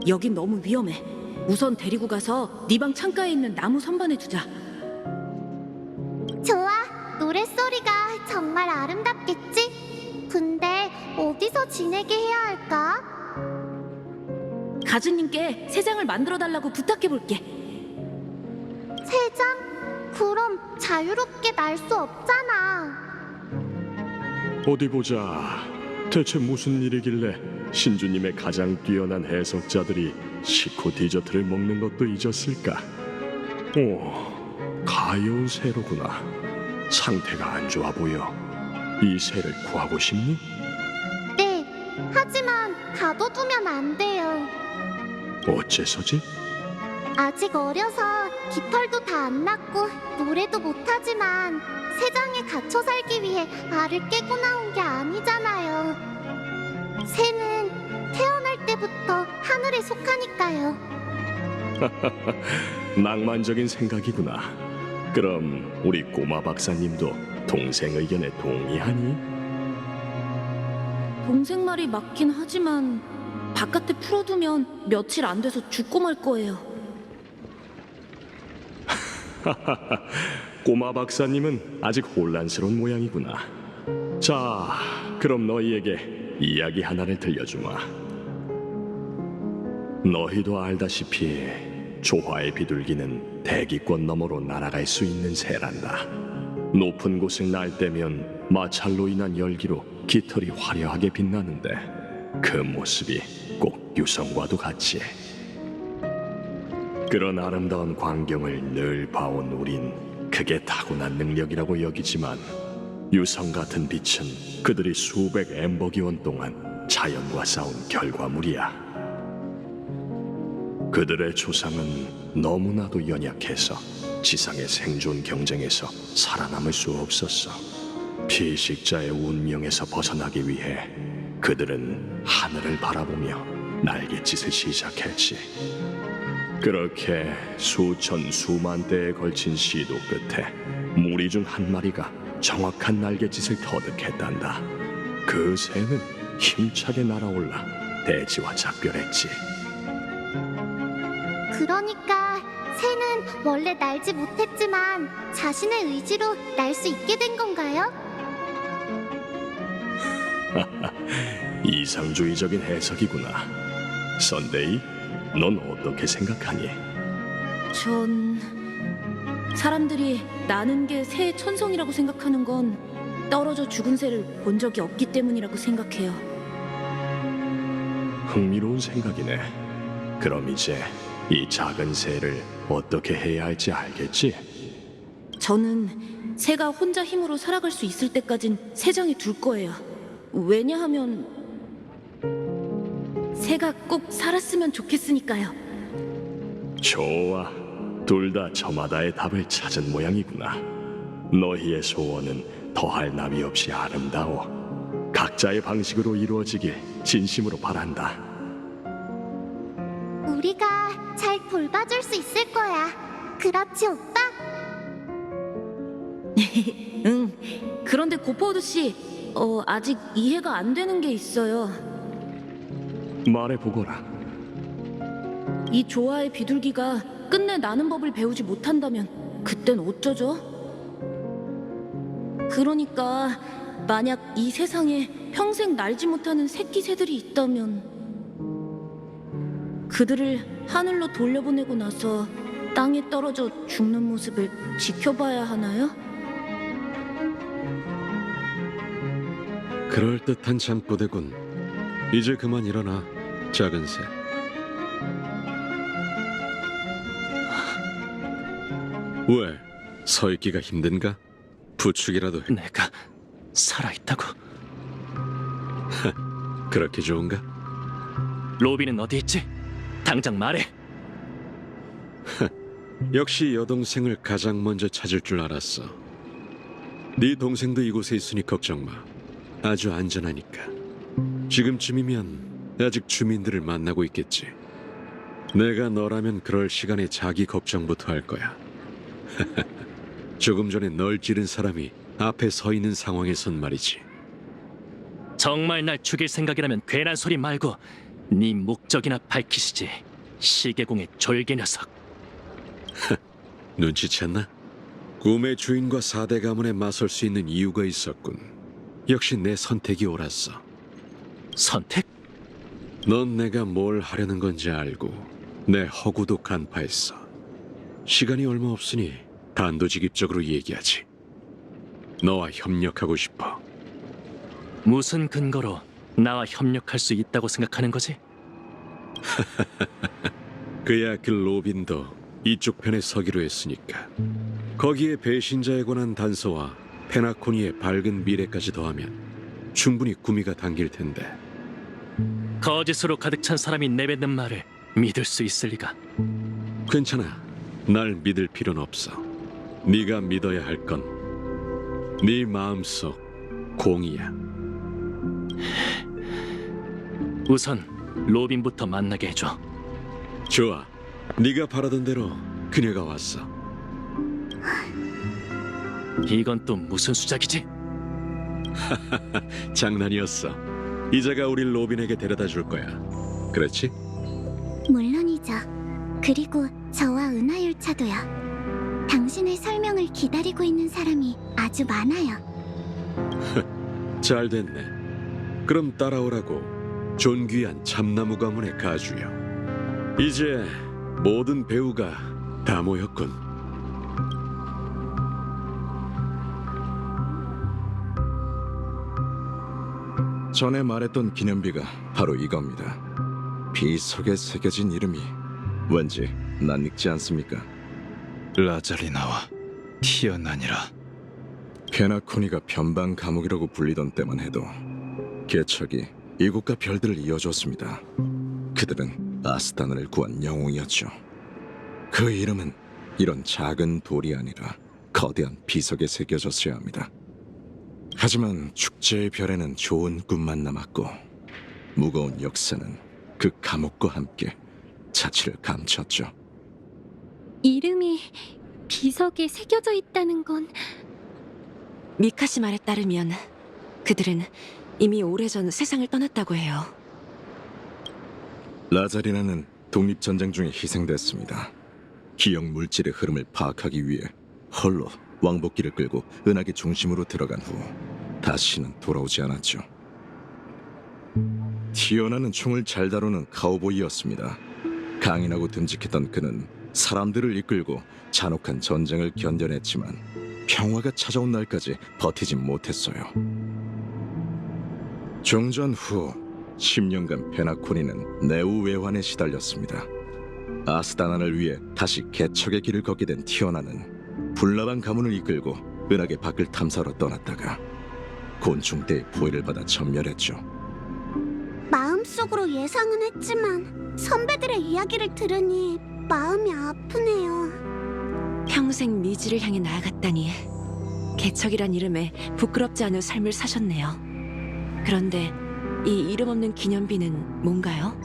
여긴 너무 위험해. 우선 데리고 가서 네 방 창가에 있는 나무 선반에 두자. 좋아. 노랫소리가 정말 아름답겠지? 근데 어디서 지내게 해야 할까? 가즈님께 새 장을 만들어 달라고 부탁해 볼게. 새 장? 그럼 자유롭게 날 수 없잖아. 어디 보자. 대체 무슨 일이길래 신주님의 가장 뛰어난 해석자들이 식후 디저트를 먹는 것도 잊었을까? 오, 가여운 새로구나. 상태가 안 좋아 보여. 이 새를 구하고 싶니? 네, 하지만 가둬두면 안 돼요. 어째서지? 아직 어려서 깃털도 다 안 났고 노래도 못하지만 새장에 갇혀 살기 위해 알을 깨고 나온 게 아니잖아요. 새는 태어날 때부터 하늘에 속하니까요. 낭만적인 생각이구나. 그럼 우리 꼬마 박사님도 동생 의견에 동의하니? 동생 말이 맞긴 하지만 바깥에 풀어두면 며칠 안 돼서 죽고 말 거예요. 꼬마 박사님은 아직 혼란스러운 모양이구나. 자, 그럼 너희에게 이야기 하나를 들려주마. 너희도 알다시피 조화의 비둘기는 대기권 너머로 날아갈 수 있는 새란다. 높은 곳을 날 때면 마찰로 인한 열기로 깃털이 화려하게 빛나는데 그 모습이 꼭 유성과도 같이. 그런 아름다운 광경을 늘 봐온 우린 그게 타고난 능력이라고 여기지만 유성 같은 빛은 그들이 수백 엠버기원 동안 자연과 싸운 결과물이야. 그들의 조상은 너무나도 연약해서 지상의 생존 경쟁에서 살아남을 수 없었어. 피식자의 운명에서 벗어나기 위해 그들은 하늘을 바라보며 날갯짓을 시작했지. 그렇게 수천 수만 대에 걸친 시도 끝에 무리 중 한 마리가 정확한 날갯짓을 터득했단다. 그 새는 힘차게 날아올라 대지와 작별했지. 그러니까 새는 원래 날지 못했지만 자신의 의지로 날 수 있게 된 건가요? 이상주의적인 해석이구나. 선데이, 넌 어떻게 생각하니? 전 사람들이 나는 게 새의 천성이라고 생각하는 건 떨어져 죽은 새를 본 적이 없기 때문이라고 생각해요. 흥미로운 생각이네. 그럼 이제 이 작은 새를 어떻게 해야 할지 알겠지? 저는 새가 혼자 힘으로 살아갈 수 있을 때까진 새장에 둘 거예요. 왜냐하면 새가 꼭 살았으면 좋겠으니까요. 좋아. 둘 다 저마다의 답을 찾은 모양이구나. 너희의 소원은 더할 나위 없이 아름다워. 각자의 방식으로 이루어지길 진심으로 바란다. 우리가 잘 돌봐줄 수 있을 거야. 그렇지, 오빠? 응. 그런데 고퍼우드 씨, 아직 이해가 안 되는 게 있어요. 말해보거라. 이 조화의 비둘기가 끝내 나는 법을 배우지 못한다면 그땐 어쩌죠? 그러니까 만약 이 세상에 평생 날지 못하는 새끼 새들이 있다면 그들을 하늘로 돌려보내고 나서 땅에 떨어져 죽는 모습을 지켜봐야 하나요? 그럴듯한 잠꼬대군. 이제 그만 일어나, 작은 새. 왜? 서 있기가 힘든가? 부축이라도 해. 내가 살아있다고? 그렇게 좋은가? 로빈은 어디 있지? 당장 말해. 역시 여동생을 가장 먼저 찾을 줄 알았어. 네 동생도 이곳에 있으니 걱정 마. 아주 안전하니까. 지금쯤이면 아직 주민들을 만나고 있겠지. 내가 너라면 그럴 시간에 자기 걱정부터 할 거야. 조금 전에 널 찌른 사람이 앞에 서 있는 상황에선 말이지. 정말 날 죽일 생각이라면 괜한 소리 말고 네 목적이나 밝히시지. 시계공의 졸개 녀석. 눈치챘나? 꿈의 주인과 4대 가문에 맞설 수 있는 이유가 있었군. 역시 내 선택이 옳았어. 선택? 넌 내가 뭘 하려는 건지 알고 내 허구도 간파했어. 시간이 얼마 없으니 단도직입적으로 얘기하지. 너와 협력하고 싶어. 무슨 근거로 나와 협력할 수 있다고 생각하는 거지? 그야 그 로빈도 이쪽 편에 서기로 했으니까. 거기에 배신자에 관한 단서와 페나코니의 밝은 미래까지 더하면 충분히 구미가 당길 텐데. 거짓으로 가득 찬 사람이 내뱉는 말을 믿을 수 있을 리가. 괜찮아. 날 믿을 필요는 없어. 네가 믿어야 할 건 네 마음속 공이야. 우선 로빈부터 만나게 해줘. 좋아. 네가 바라던 대로 그녀가 왔어. 이건 또 무슨 수작이지? 장난이었어. 이자가 우리 로빈에게 데려다 줄 거야. 그렇지? 물론이죠. 그리고 저와 은하열차도요. 당신의 설명을 기다리고 있는 사람이 아주 많아요. 잘 됐네. 그럼 따라오라고. 존귀한 참나무 가문의 가주여. 이제 모든 배우가 다 모였군. 전에 말했던 기념비가 바로 이겁니다. 비석에 새겨진 이름이 왠지 낯익지 않습니까? 라자리나와 티어난이라. 페나코니가 변방 감옥이라고 불리던 때만 해도 개척이 이곳과 별들을 이어줬습니다. 그들은 아스타나를 구한 영웅이었죠. 그 이름은 이런 작은 돌이 아니라 거대한 비석에 새겨졌어야 합니다. 하지만 축제의 별에는 좋은 꿈만 남았고 무거운 역사는 그 감옥과 함께 자취를 감췄죠. 이름이 비석에 새겨져 있다는 건 미카시 말에 따르면 그들은 이미 오래전 세상을 떠났다고 해요. 라자리나는 독립전쟁 중에 희생됐습니다. 기억 물질의 흐름을 파악하기 위해 홀로 왕복기를 끌고 은하계 중심으로 들어간 후 다시는 돌아오지 않았죠. 티오나는 총을 잘 다루는 카우보이였습니다. 강인하고 듬직했던 그는 사람들을 이끌고 잔혹한 전쟁을 견뎌냈지만 평화가 찾아온 날까지 버티지 못했어요. 종전 후 10년간 페나코니는 내우 외환에 시달렸습니다. 아스다난을 위해 다시 개척의 길을 걷게 된 티어나는 불나방 가문을 이끌고 은하계 밖을 탐사로 떠났다가 곤충대의 포위를 받아 전멸했죠. 마음속으로 예상은 했지만 선배들의 이야기를 들으니 마음이 아프네요. 평생 미지를 향해 나아갔다니 개척이란 이름에 부끄럽지 않은 삶을 사셨네요. 그런데 이 이름 없는 기념비는 뭔가요?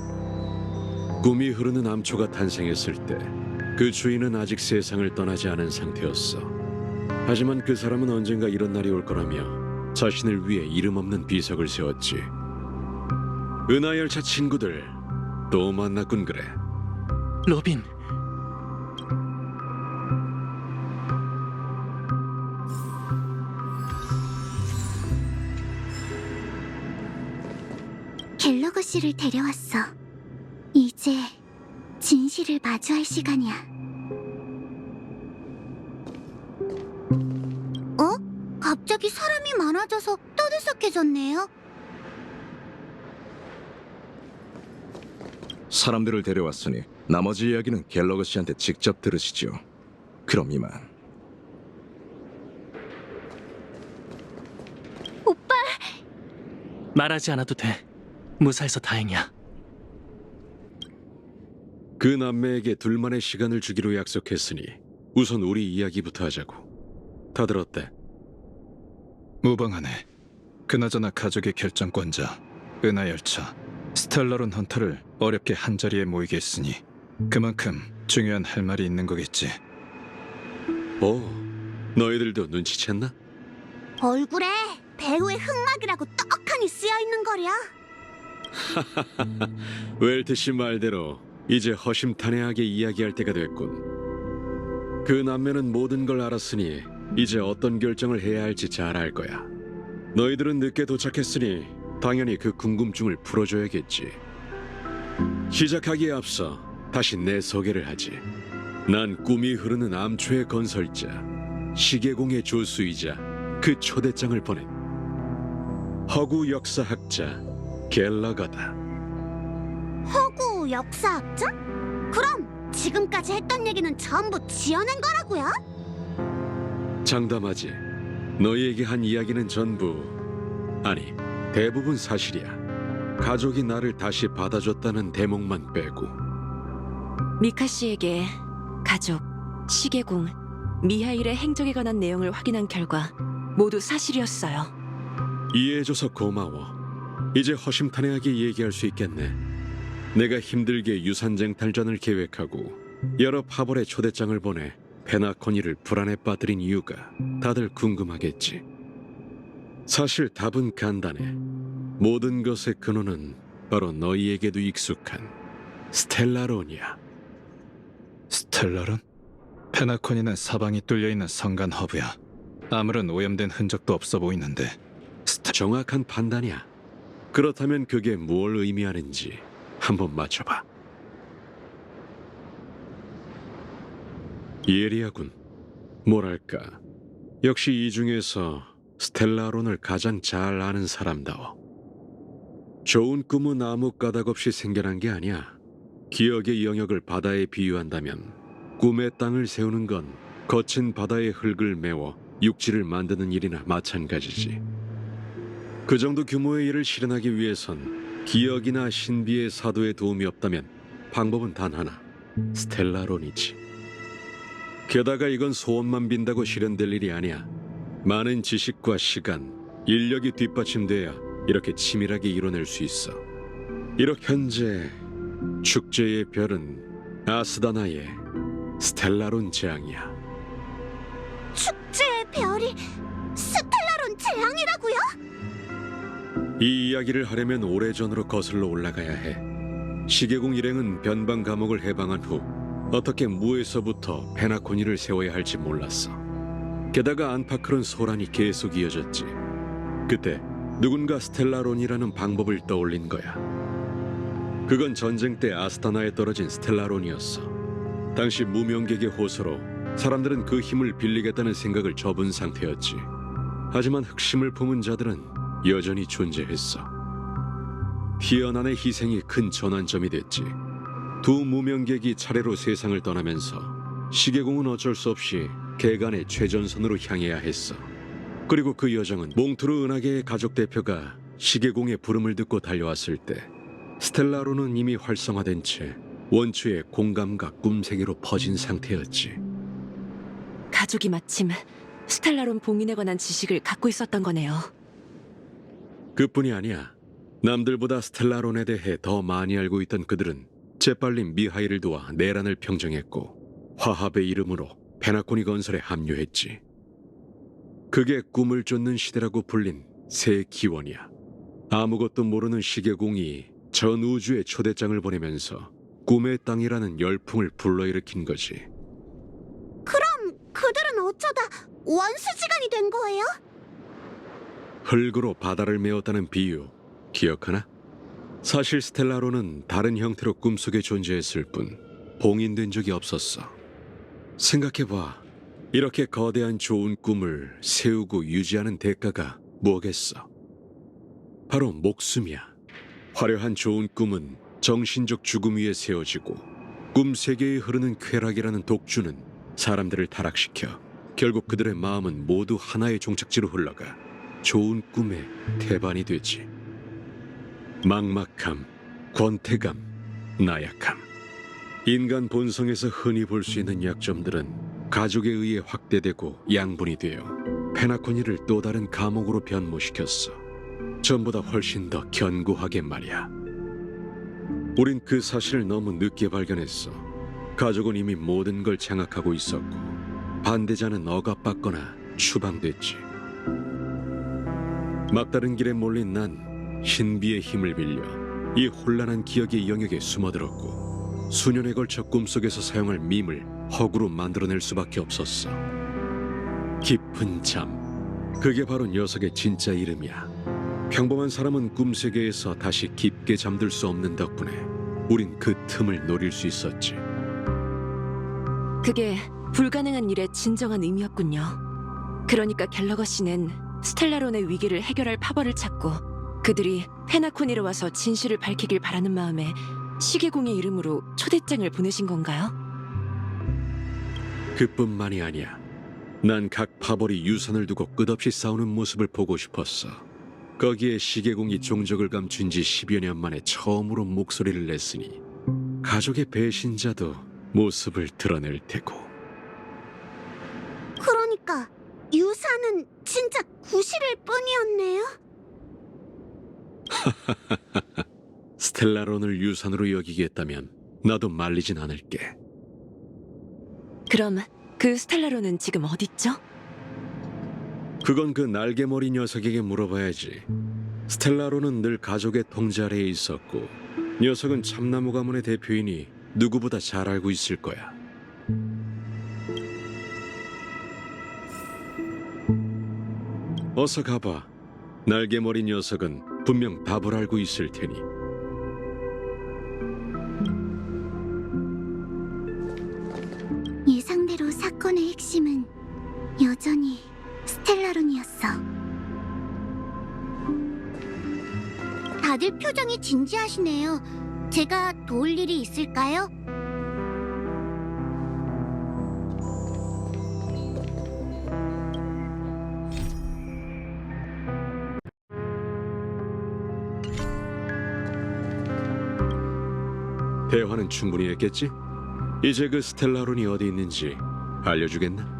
꿈이 흐르는 암초가 탄생했을 때 그 주인은 아직 세상을 떠나지 않은 상태였어. 하지만 그 사람은 언젠가 이런 날이 올 거라며 자신을 위해 이름 없는 비석을 세웠지. 은하열차 친구들 또 만났군 그래. 로빈, 갤러거 씨를 데려왔어. 이제 진실을 마주할 시간이야. 어? 갑자기 사람이 많아져서 떠들썩해졌네요. 사람들을 데려왔으니 나머지 이야기는 갤러거 씨한테 직접 들으시죠. 그럼 이만. 말하지 않아도 돼. 무사해서 다행이야. 그 남매에게 둘만의 시간을 주기로 약속했으니 우선 우리 이야기부터 하자고. 다들 어때? 무방하네. 그나저나 가족의 결정권자 은하열차 스텔라론 헌터를 어렵게 한자리에 모이게 했으니 그만큼 중요한 할 말이 있는 거겠지. 오, 너희들도 눈치챘나? 얼굴에 배우의 흑막이라고 떡하니 쓰여있는 거랴. 웰트 씨 말대로 이제 허심탄회하게 이야기할 때가 됐군. 그 남매는 모든 걸 알았으니 이제 어떤 결정을 해야 할지 잘 알 거야. 너희들은 늦게 도착했으니 당연히 그 궁금증을 풀어줘야겠지. 시작하기에 앞서 다시 내 소개를 하지. 난 꿈이 흐르는 암초의 건설자, 시계공의 조수이자 그 초대장을 보낸 허구 역사학자 갤러거다. 허구 역사학자? 그럼 지금까지 했던 얘기는 전부 지어낸 거라고요? 장담하지. 너희에게 한 이야기는 전부, 아니 대부분 사실이야. 가족이 나를 다시 받아줬다는 대목만 빼고. 미카 씨에게 가족, 시계공, 미하일의 행적에 관한 내용을 확인한 결과 모두 사실이었어요. 이해해줘서 고마워. 이제 허심탄회하게 얘기할 수 있겠네. 내가 힘들게 유산쟁탈전을 계획하고 여러 파벌의 초대장을 보내 페나코니를 불안에 빠뜨린 이유가 다들 궁금하겠지. 사실 답은 간단해. 모든 것의 근원은 바로 너희에게도 익숙한 스텔라론이야. 스텔라론? 페나코니는 사방이 뚫려있는 성간 허브야. 아무런 오염된 흔적도 없어 보이는데. 정확한 판단이야. 그렇다면 그게 뭘 의미하는지 한번 맞춰봐. 예리하군. 뭐랄까, 역시 이 중에서 스텔라론을 가장 잘 아는 사람다워. 좋은 꿈은 아무 까닭 없이 생겨난 게 아니야. 기억의 영역을 바다에 비유한다면 꿈의 땅을 세우는 건 거친 바다의 흙을 메워 육지를 만드는 일이나 마찬가지지. 그 정도 규모의 일을 실현하기 위해선 기억이나 신비의 사도의 도움이 없다면 방법은 단 하나, 스텔라론이지. 게다가 이건 소원만 빈다고 실현될 일이 아니야. 많은 지식과 시간, 인력이 뒷받침돼야 이렇게 치밀하게 이뤄낼 수 있어. 이렇게 현재 축제의 별은 아스다나의 스텔라론 재앙이야. 축제의 별이 스텔라론 재앙이라고요? 이 이야기를 하려면 오래전으로 거슬러 올라가야 해. 시계공 일행은 변방 감옥을 해방한 후 어떻게 무에서부터 페나코니를 세워야 할지 몰랐어. 게다가 안파크론 소란이 계속 이어졌지. 그때 누군가 스텔라론이라는 방법을 떠올린 거야. 그건 전쟁 때 아스타나에 떨어진 스텔라론이었어. 당시 무명객의 호소로 사람들은 그 힘을 빌리겠다는 생각을 접은 상태였지. 하지만 흑심을 품은 자들은 여전히 존재했어. 피어난의 희생이 큰 전환점이 됐지. 두 무명객이 차례로 세상을 떠나면서 시계공은 어쩔 수 없이 개간의 최전선으로 향해야 했어. 그리고 그 여정은 몽트루 은하계의 가족 대표가 시계공의 부름을 듣고 달려왔을 때 스텔라로는 이미 활성화된 채 원추의 공감과 꿈세계로 퍼진 상태였지. 가족이 마침 스텔라론 봉인에 관한 지식을 갖고 있었던 거네요. 그뿐이 아니야. 남들보다 스텔라론에 대해 더 많이 알고 있던 그들은 재빨리 미하일을 도와 내란을 평정했고 화합의 이름으로 페나코니 건설에 합류했지. 그게 꿈을 쫓는 시대라고 불린 새 기원이야. 아무것도 모르는 시계공이 전 우주에 초대장을 보내면서 꿈의 땅이라는 열풍을 불러일으킨 거지. 그럼 그들은 어쩌다 원수지간이 된 거예요? 흙으로 바다를 메웠다는 비유 기억하나? 사실 스텔라로는 다른 형태로 꿈속에 존재했을 뿐 봉인된 적이 없었어. 생각해봐. 이렇게 거대한 좋은 꿈을 세우고 유지하는 대가가 뭐겠어? 바로 목숨이야. 화려한 좋은 꿈은 정신적 죽음 위에 세워지고 꿈 세계에 흐르는 쾌락이라는 독주는 사람들을 타락시켜 결국 그들의 마음은 모두 하나의 종착지로 흘러가 좋은 꿈의 태반이 되지. 막막함, 권태감, 나약함. 인간 본성에서 흔히 볼 수 있는 약점들은 가족에 의해 확대되고 양분이 되어 페나코니를 또 다른 감옥으로 변모시켰어. 전보다 훨씬 더 견고하게 말이야. 우린 그 사실을 너무 늦게 발견했어. 가족은 이미 모든 걸 장악하고 있었고 반대자는 억압받거나 추방됐지. 막다른 길에 몰린 난 신비의 힘을 빌려 이 혼란한 기억의 영역에 숨어들었고 수년에 걸쳐 꿈속에서 사용할 밈을 허구로 만들어낼 수밖에 없었어. 깊은 잠, 그게 바로 녀석의 진짜 이름이야. 평범한 사람은 꿈세계에서 다시 깊게 잠들 수 없는 덕분에 우린 그 틈을 노릴 수 있었지. 그게 불가능한 일의 진정한 의미였군요. 그러니까 갤러거 씨는 스텔라론의 위기를 해결할 파벌을 찾고 그들이 페나코니로 와서 진실을 밝히길 바라는 마음에 시계공의 이름으로 초대장을 보내신 건가요? 그뿐만이 아니야. 난 각 파벌이 유산을 두고 끝없이 싸우는 모습을 보고 싶었어. 거기에 시계공이 종적을 감춘 지 10여 년 만에 처음으로 목소리를 냈으니 가족의 배신자도 모습을 드러낼 테고. 그러니까 유산은 진짜 구실일 뿐이었네요. 스텔라론을 유산으로 여기겠다면 나도 말리진 않을게. 그럼 그 스텔라론은 지금 어딨죠? 그건 그 날개머리 녀석에게 물어봐야지. 스텔라론은 늘 가족의 통제 아래에 있었고 녀석은 참나무 가문의 대표이니 누구보다 잘 알고 있을 거야. 어서 가봐. 날개머리 녀석은 분명 답을 알고 있을 테니. 예상대로 사건의 핵심은 여전히 스텔라론이었어. 다들 표정이 진지하시네요. 제가 도울 일이 있을까요? 대화는 충분히 했겠지? 이제 그 스텔라론이 어디 있는지 알려주겠나?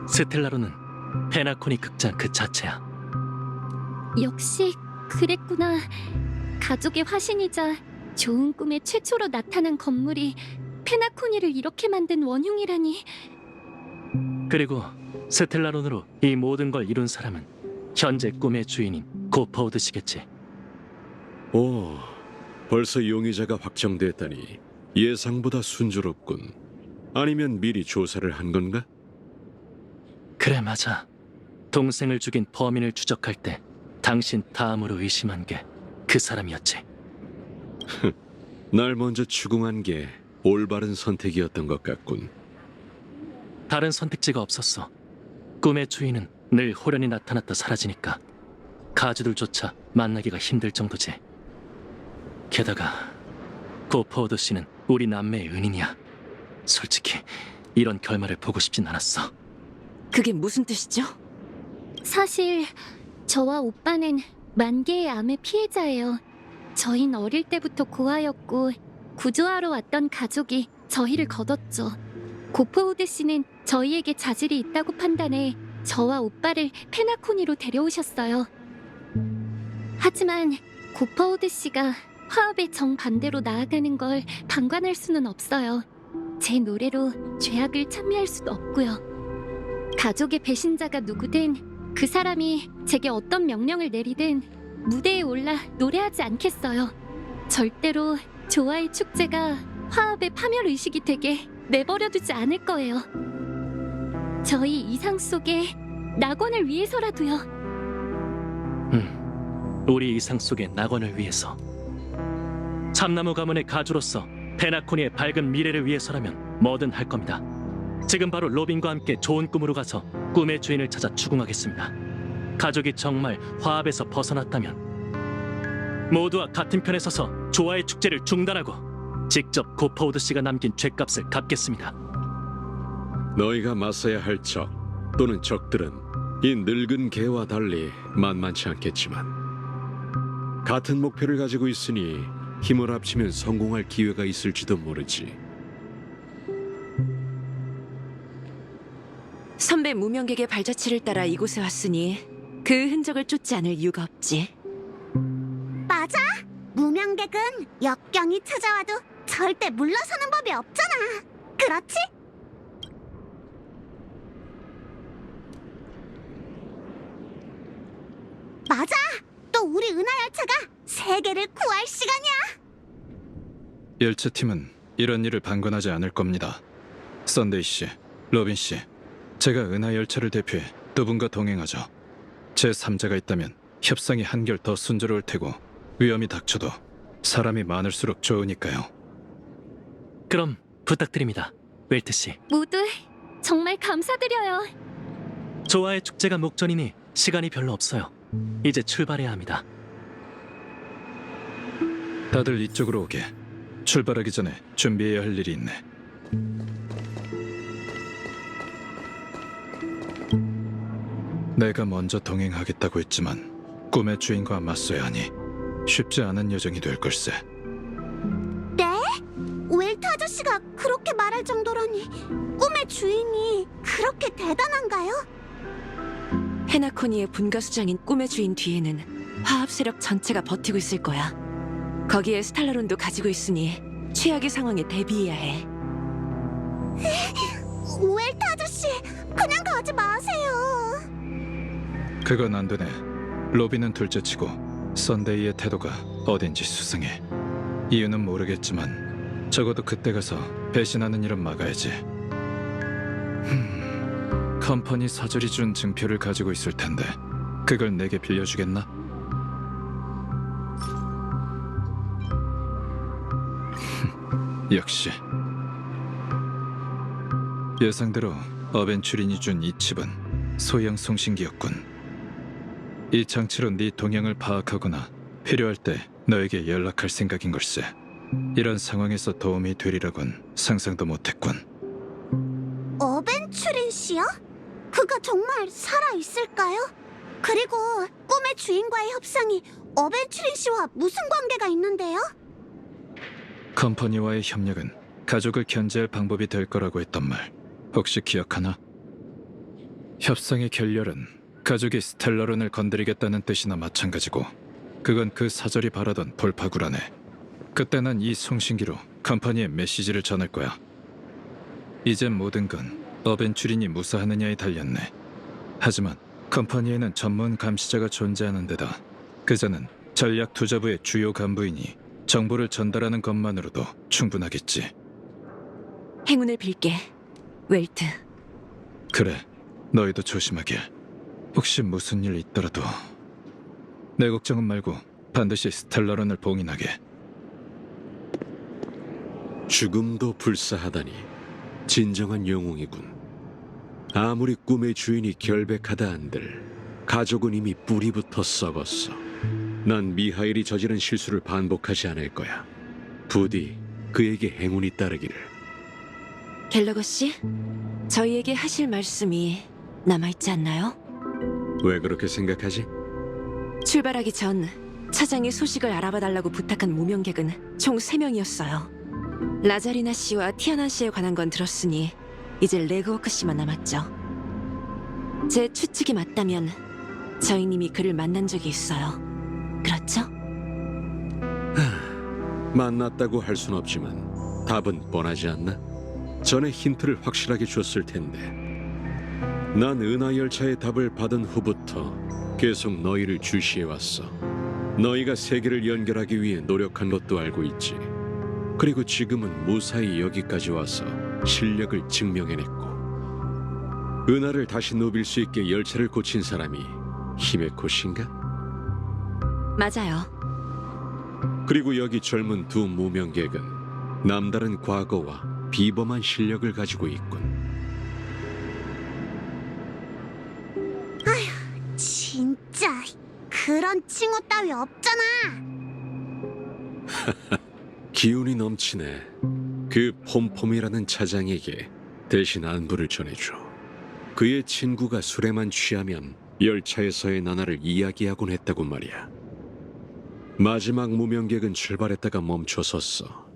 스텔라론은 페나코니 극장 그 자체야. 역시 그랬구나. 가족의 화신이자 좋은 꿈에 최초로 나타난 건물이 페나코니를 이렇게 만든 원흉이라니. 그리고 스텔라론으로 이 모든 걸 이룬 사람은 현재 꿈의 주인인 고퍼우드시겠지. 오, 벌써 용의자가 확정됐다니 예상보다 순조롭군. 아니면 미리 조사를 한 건가? 그래, 맞아. 동생을 죽인 범인을 추적할 때 당신 다음으로 의심한 게 그 사람이었지. 날 먼저 추궁한 게 올바른 선택이었던 것 같군. 다른 선택지가 없었어. 꿈의 주인은 늘 호련히 나타났다 사라지니까. 가주들조차 만나기가 힘들 정도지. 게다가 고퍼워드 씨는 우리 남매의 은인이야. 솔직히 이런 결말을 보고 싶진 않았어. 그게 무슨 뜻이죠? 사실 저와 오빠는 만개의 암의 피해자예요. 저흰 어릴 때부터 고아였고 구조하러 왔던 가족이 저희를 거뒀죠. 고퍼우드 씨는 저희에게 자질이 있다고 판단해 저와 오빠를 페나코니로 데려오셨어요. 하지만 고퍼우드 씨가 화합의 정반대로 나아가는 걸 방관할 수는 없어요. 제 노래로 죄악을 찬미할 수도 없고요. 가족의 배신자가 누구든 그 사람이 제게 어떤 명령을 내리든 무대에 올라 노래하지 않겠어요. 절대로 조화의 축제가 화합의 파멸의식이 되게 내버려두지 않을 거예요. 저희 이상 속의 낙원을 위해서라도요. 우리 이상 속의 낙원을 위해서. 참나무 가문의 가주로서 페나코니의 밝은 미래를 위해서라면 뭐든 할 겁니다. 지금 바로 로빈과 함께 좋은 꿈으로 가서 꿈의 주인을 찾아 추궁하겠습니다. 가족이 정말 화합에서 벗어났다면 모두와 같은 편에 서서 조화의 축제를 중단하고 직접 고퍼우드 씨가 남긴 죗값을 갚겠습니다. 너희가 맞서야 할 적 또는 적들은 이 늙은 개와 달리 만만치 않겠지만 같은 목표를 가지고 있으니 힘을 합치면 성공할 기회가 있을지도 모르지. 선배 무명객의 발자취를 따라 이곳에 왔으니 그 흔적을 쫓지 않을 이유가 없지. 맞아. 무명객은 역경이 찾아와도 절대 물러서는 법이 없잖아. 그렇지? 맞아. 또 우리 은하 열차가 세계를 구할 시간이야. 열차팀은 이런 일을 방관하지 않을 겁니다. 썬데이 씨, 로빈 씨, 제가 은하 열차를 대표해 두 분과 동행하죠. 제 3자가 있다면 협상이 한결 더 순조로울 테고 위험이 닥쳐도 사람이 많을수록 좋으니까요. 그럼 부탁드립니다, 웰트 씨. 모두 정말 감사드려요. 조화의 축제가 목전이니 시간이 별로 없어요. 이제 출발해야 합니다. 다들 이쪽으로 오게. 출발하기 전에 준비해야 할 일이 있네. 내가 먼저 동행하겠다고 했지만 꿈의 주인과 맞서야 하니 쉽지 않은 여정이 될 걸세. 네? 웰트 아저씨가 그렇게 말할 정도라니 꿈의 주인이 그렇게 대단한가요? 페나코니의 분가수장인 꿈의 주인 뒤에는 화합 세력 전체가 버티고 있을 거야. 거기에 스탈라론도 가지고 있으니 최악의 상황에 대비해야 해. 웰트 아저씨, 그냥 가지 마세요. 그건 안 되네. 로빈은 둘째치고 썬데이의 태도가 어딘지 수상해. 이유는 모르겠지만 적어도 그때 가서 배신하는 일은 막아야지. 컴퍼니 사절이 준 증표를 가지고 있을 텐데 그걸 내게 빌려주겠나? 역시 예상대로 어벤츄린이 준 이 칩은 소형 송신기였군. 이 장치로 네 동향을 파악하거나 필요할 때 너에게 연락할 생각인 걸세. 이런 상황에서 도움이 되리라곤 상상도 못했군. 어벤츄린 씨요? 그가 정말 살아있을까요? 그리고 꿈의 주인과의 협상이 어벤츄린 씨와 무슨 관계가 있는데요? 컴퍼니와의 협력은 가족을 견제할 방법이 될 거라고 했던 말 혹시 기억하나? 협상의 결렬은 가족이 스텔라론을 건드리겠다는 뜻이나 마찬가지고 그건 그 사절이 바라던 돌파구라네. 그때 난 이 송신기로 컴퍼니에 메시지를 전할 거야. 이젠 모든 건 어벤츄린이 무사하느냐에 달렸네. 하지만 컴퍼니에는 전문 감시자가 존재하는 데다 그자는 전략 투자부의 주요 간부이니 정보를 전달하는 것만으로도 충분하겠지. 행운을 빌게, 웰트. 그래, 너희도 조심하길. 혹시 무슨 일 있더라도 내 걱정은 말고 반드시 스텔라론을 봉인하게. 죽음도 불사하다니 진정한 영웅이군. 아무리 꿈의 주인이 결백하다 한들 가족은 이미 뿌리부터 썩었어. 난 미하일이 저지른 실수를 반복하지 않을 거야. 부디 그에게 행운이 따르기를. 갤러거 씨, 저희에게 하실 말씀이 남아있지 않나요? 왜 그렇게 생각하지? 출발하기 전 차장이 소식을 알아봐 달라고 부탁한 무명객은 총 3명이었어요. 라자리나 씨와 티아나 씨에 관한 건 들었으니 이제 레그워크 씨만 남았죠. 제 추측이 맞다면 저희님이 그를 만난 적이 있어요. 그렇죠? 만났다고 할 순 없지만 답은 뻔하지 않나? 전에 힌트를 확실하게 줬을 텐데. 난 은하열차의 답을 받은 후부터 계속 너희를 주시해왔어. 너희가 세계를 연결하기 위해 노력한 것도 알고 있지. 그리고 지금은 무사히 여기까지 와서 실력을 증명해냈고, 은하를 다시 누빌 수 있게 열차를 고친 사람이 히메코신가? 맞아요. 그리고 여기 젊은 두 무명객은 남다른 과거와 비범한 실력을 가지고 있군. 아휴, 진짜 그런 칭호 따위 없잖아. 기운이 넘치네. 그 폼폼이라는 차장에게 대신 안부를 전해줘. 그의 친구가 술에만 취하면 열차에서의 나날을 이야기하곤 했다고 말이야. 마지막 무명객은 출발했다가 멈춰섰어.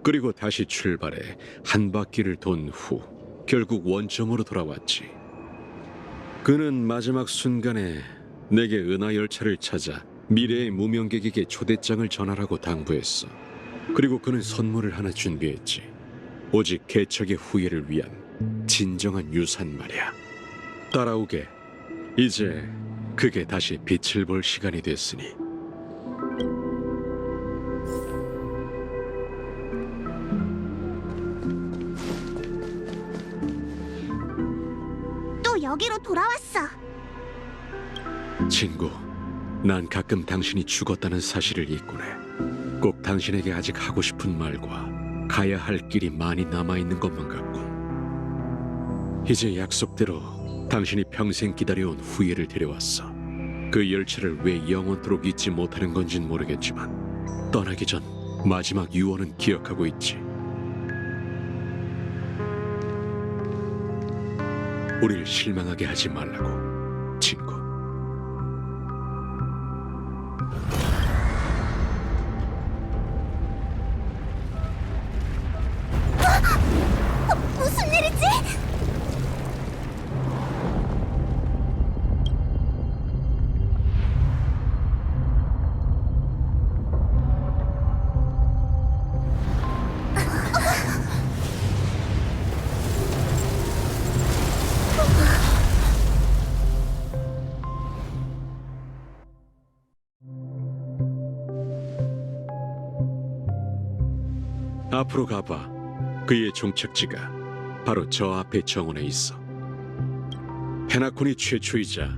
그리고 다시 출발해 한 바퀴를 돈 후 결국 원점으로 돌아왔지. 그는 마지막 순간에 내게 은하열차를 찾아 미래의 무명객에게 초대장을 전하라고 당부했어. 그리고 그는 선물을 하나 준비했지. 오직 개척의 후예를 위한 진정한 유산 말이야. 따라오게. 이제 그게 다시 빛을 볼 시간이 됐으니. 또 여기로 돌아왔어. 친구, 난 가끔 당신이 죽었다는 사실을 잊곤 해. 꼭 당신에게 아직 하고 싶은 말과 가야 할 길이 많이 남아있는 것만 같군. 이제 약속대로 당신이 평생 기다려온 후예를 데려왔어. 그 열차를 왜 영원토록 잊지 못하는 건진 모르겠지만 떠나기 전 마지막 유언은 기억하고 있지. 우릴 실망하게 하지 말라고, 친구. 무슨 일이지? 앞으로 가봐. 그의 종착지가 바로 저 앞의 정원에 있어. 페나콘이 최초이자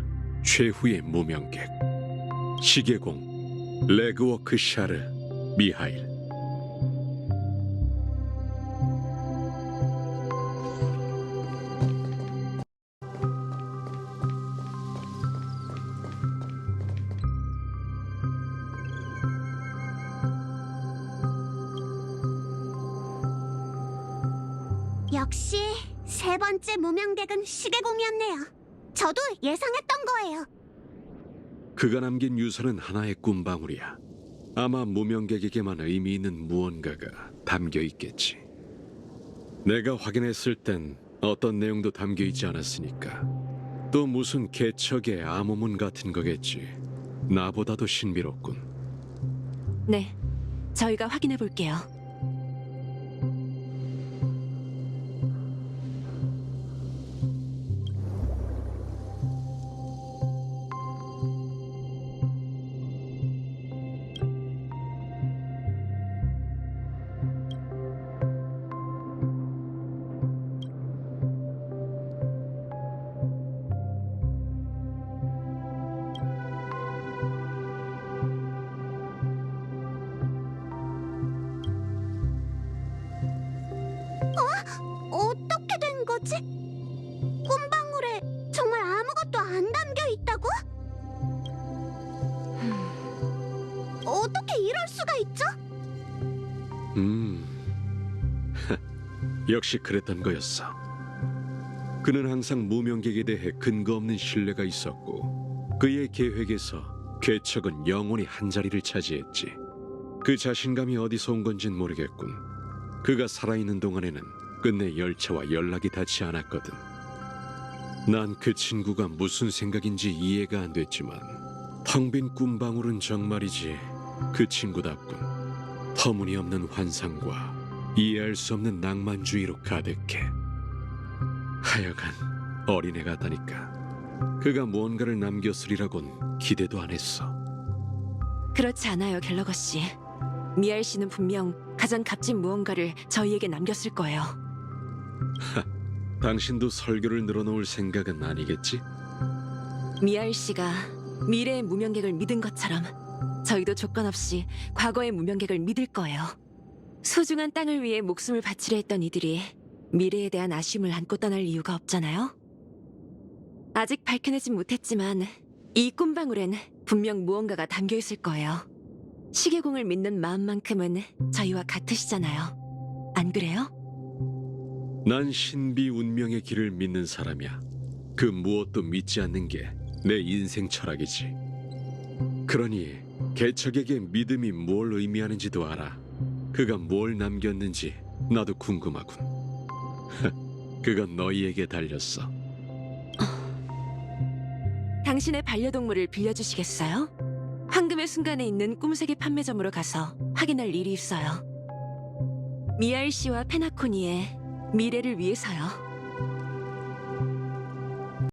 최후의 무명객, 시계공 레그워크 샤르 미하일. 역시 세 번째 무명객은 시계공이었네요. 저도 예상했던 거예요. 그가 남긴 유서는 하나의 꿈방울이야. 아마 무명객에게만 의미 있는 무언가가 담겨 있겠지. 내가 확인했을 땐 어떤 내용도 담겨 있지 않았으니까 또 무슨 개척의 암호문 같은 거겠지. 나보다도 신비롭군. 네, 저희가 확인해 볼게요. 어떻게 이럴 수가 있죠? 역시 그랬던 거였어. 그는 항상 무명객에 대해 근거 없는 신뢰가 있었고 그의 계획에서 개척은 영원히 한 자리를 차지했지. 그 자신감이 어디서 온 건진 모르겠군. 그가 살아있는 동안에는 끝내 열차와 연락이 닿지 않았거든. 난 그 친구가 무슨 생각인지 이해가 안 됐지만 텅 빈 꿈방울은 정말이지 그 친구답군. 터무니없는 환상과 이해할 수 없는 낭만주의로 가득해. 하여간 어린애 같다니까. 그가 무언가를 남겼으리라곤 기대도 안 했어. 그렇지 않아요, 갤러거 씨. 미알 씨는 분명 가장 값진 무언가를 저희에게 남겼을 거예요. 당신도 설교를 늘어놓을 생각은 아니겠지? 미알 씨가 미래의 무명객을 믿은 것처럼 저희도 조건 없이 과거의 무명객을 믿을 거예요. 소중한 땅을 위해 목숨을 바치려 했던 이들이 미래에 대한 아쉬움을 안고 떠날 이유가 없잖아요. 아직 밝혀내진 못했지만 이 꿈방울엔 분명 무언가가 담겨 있을 거예요. 시계공을 믿는 마음만큼은 저희와 같으시잖아요. 안 그래요? 난 신비 운명의 길을 믿는 사람이야. 그 무엇도 믿지 않는 게 내 인생 철학이지. 그러니 개척에게 믿음이 뭘 의미하는지도 알아. 그가 뭘 남겼는지 나도 궁금하군. 그건 너희에게 달렸어. 당신의 반려동물을 빌려주시겠어요? 황금의 순간에 있는 꿈세계 판매점으로 가서 확인할 일이 있어요. 미알 씨와 페나코니의 미래를 위해서요.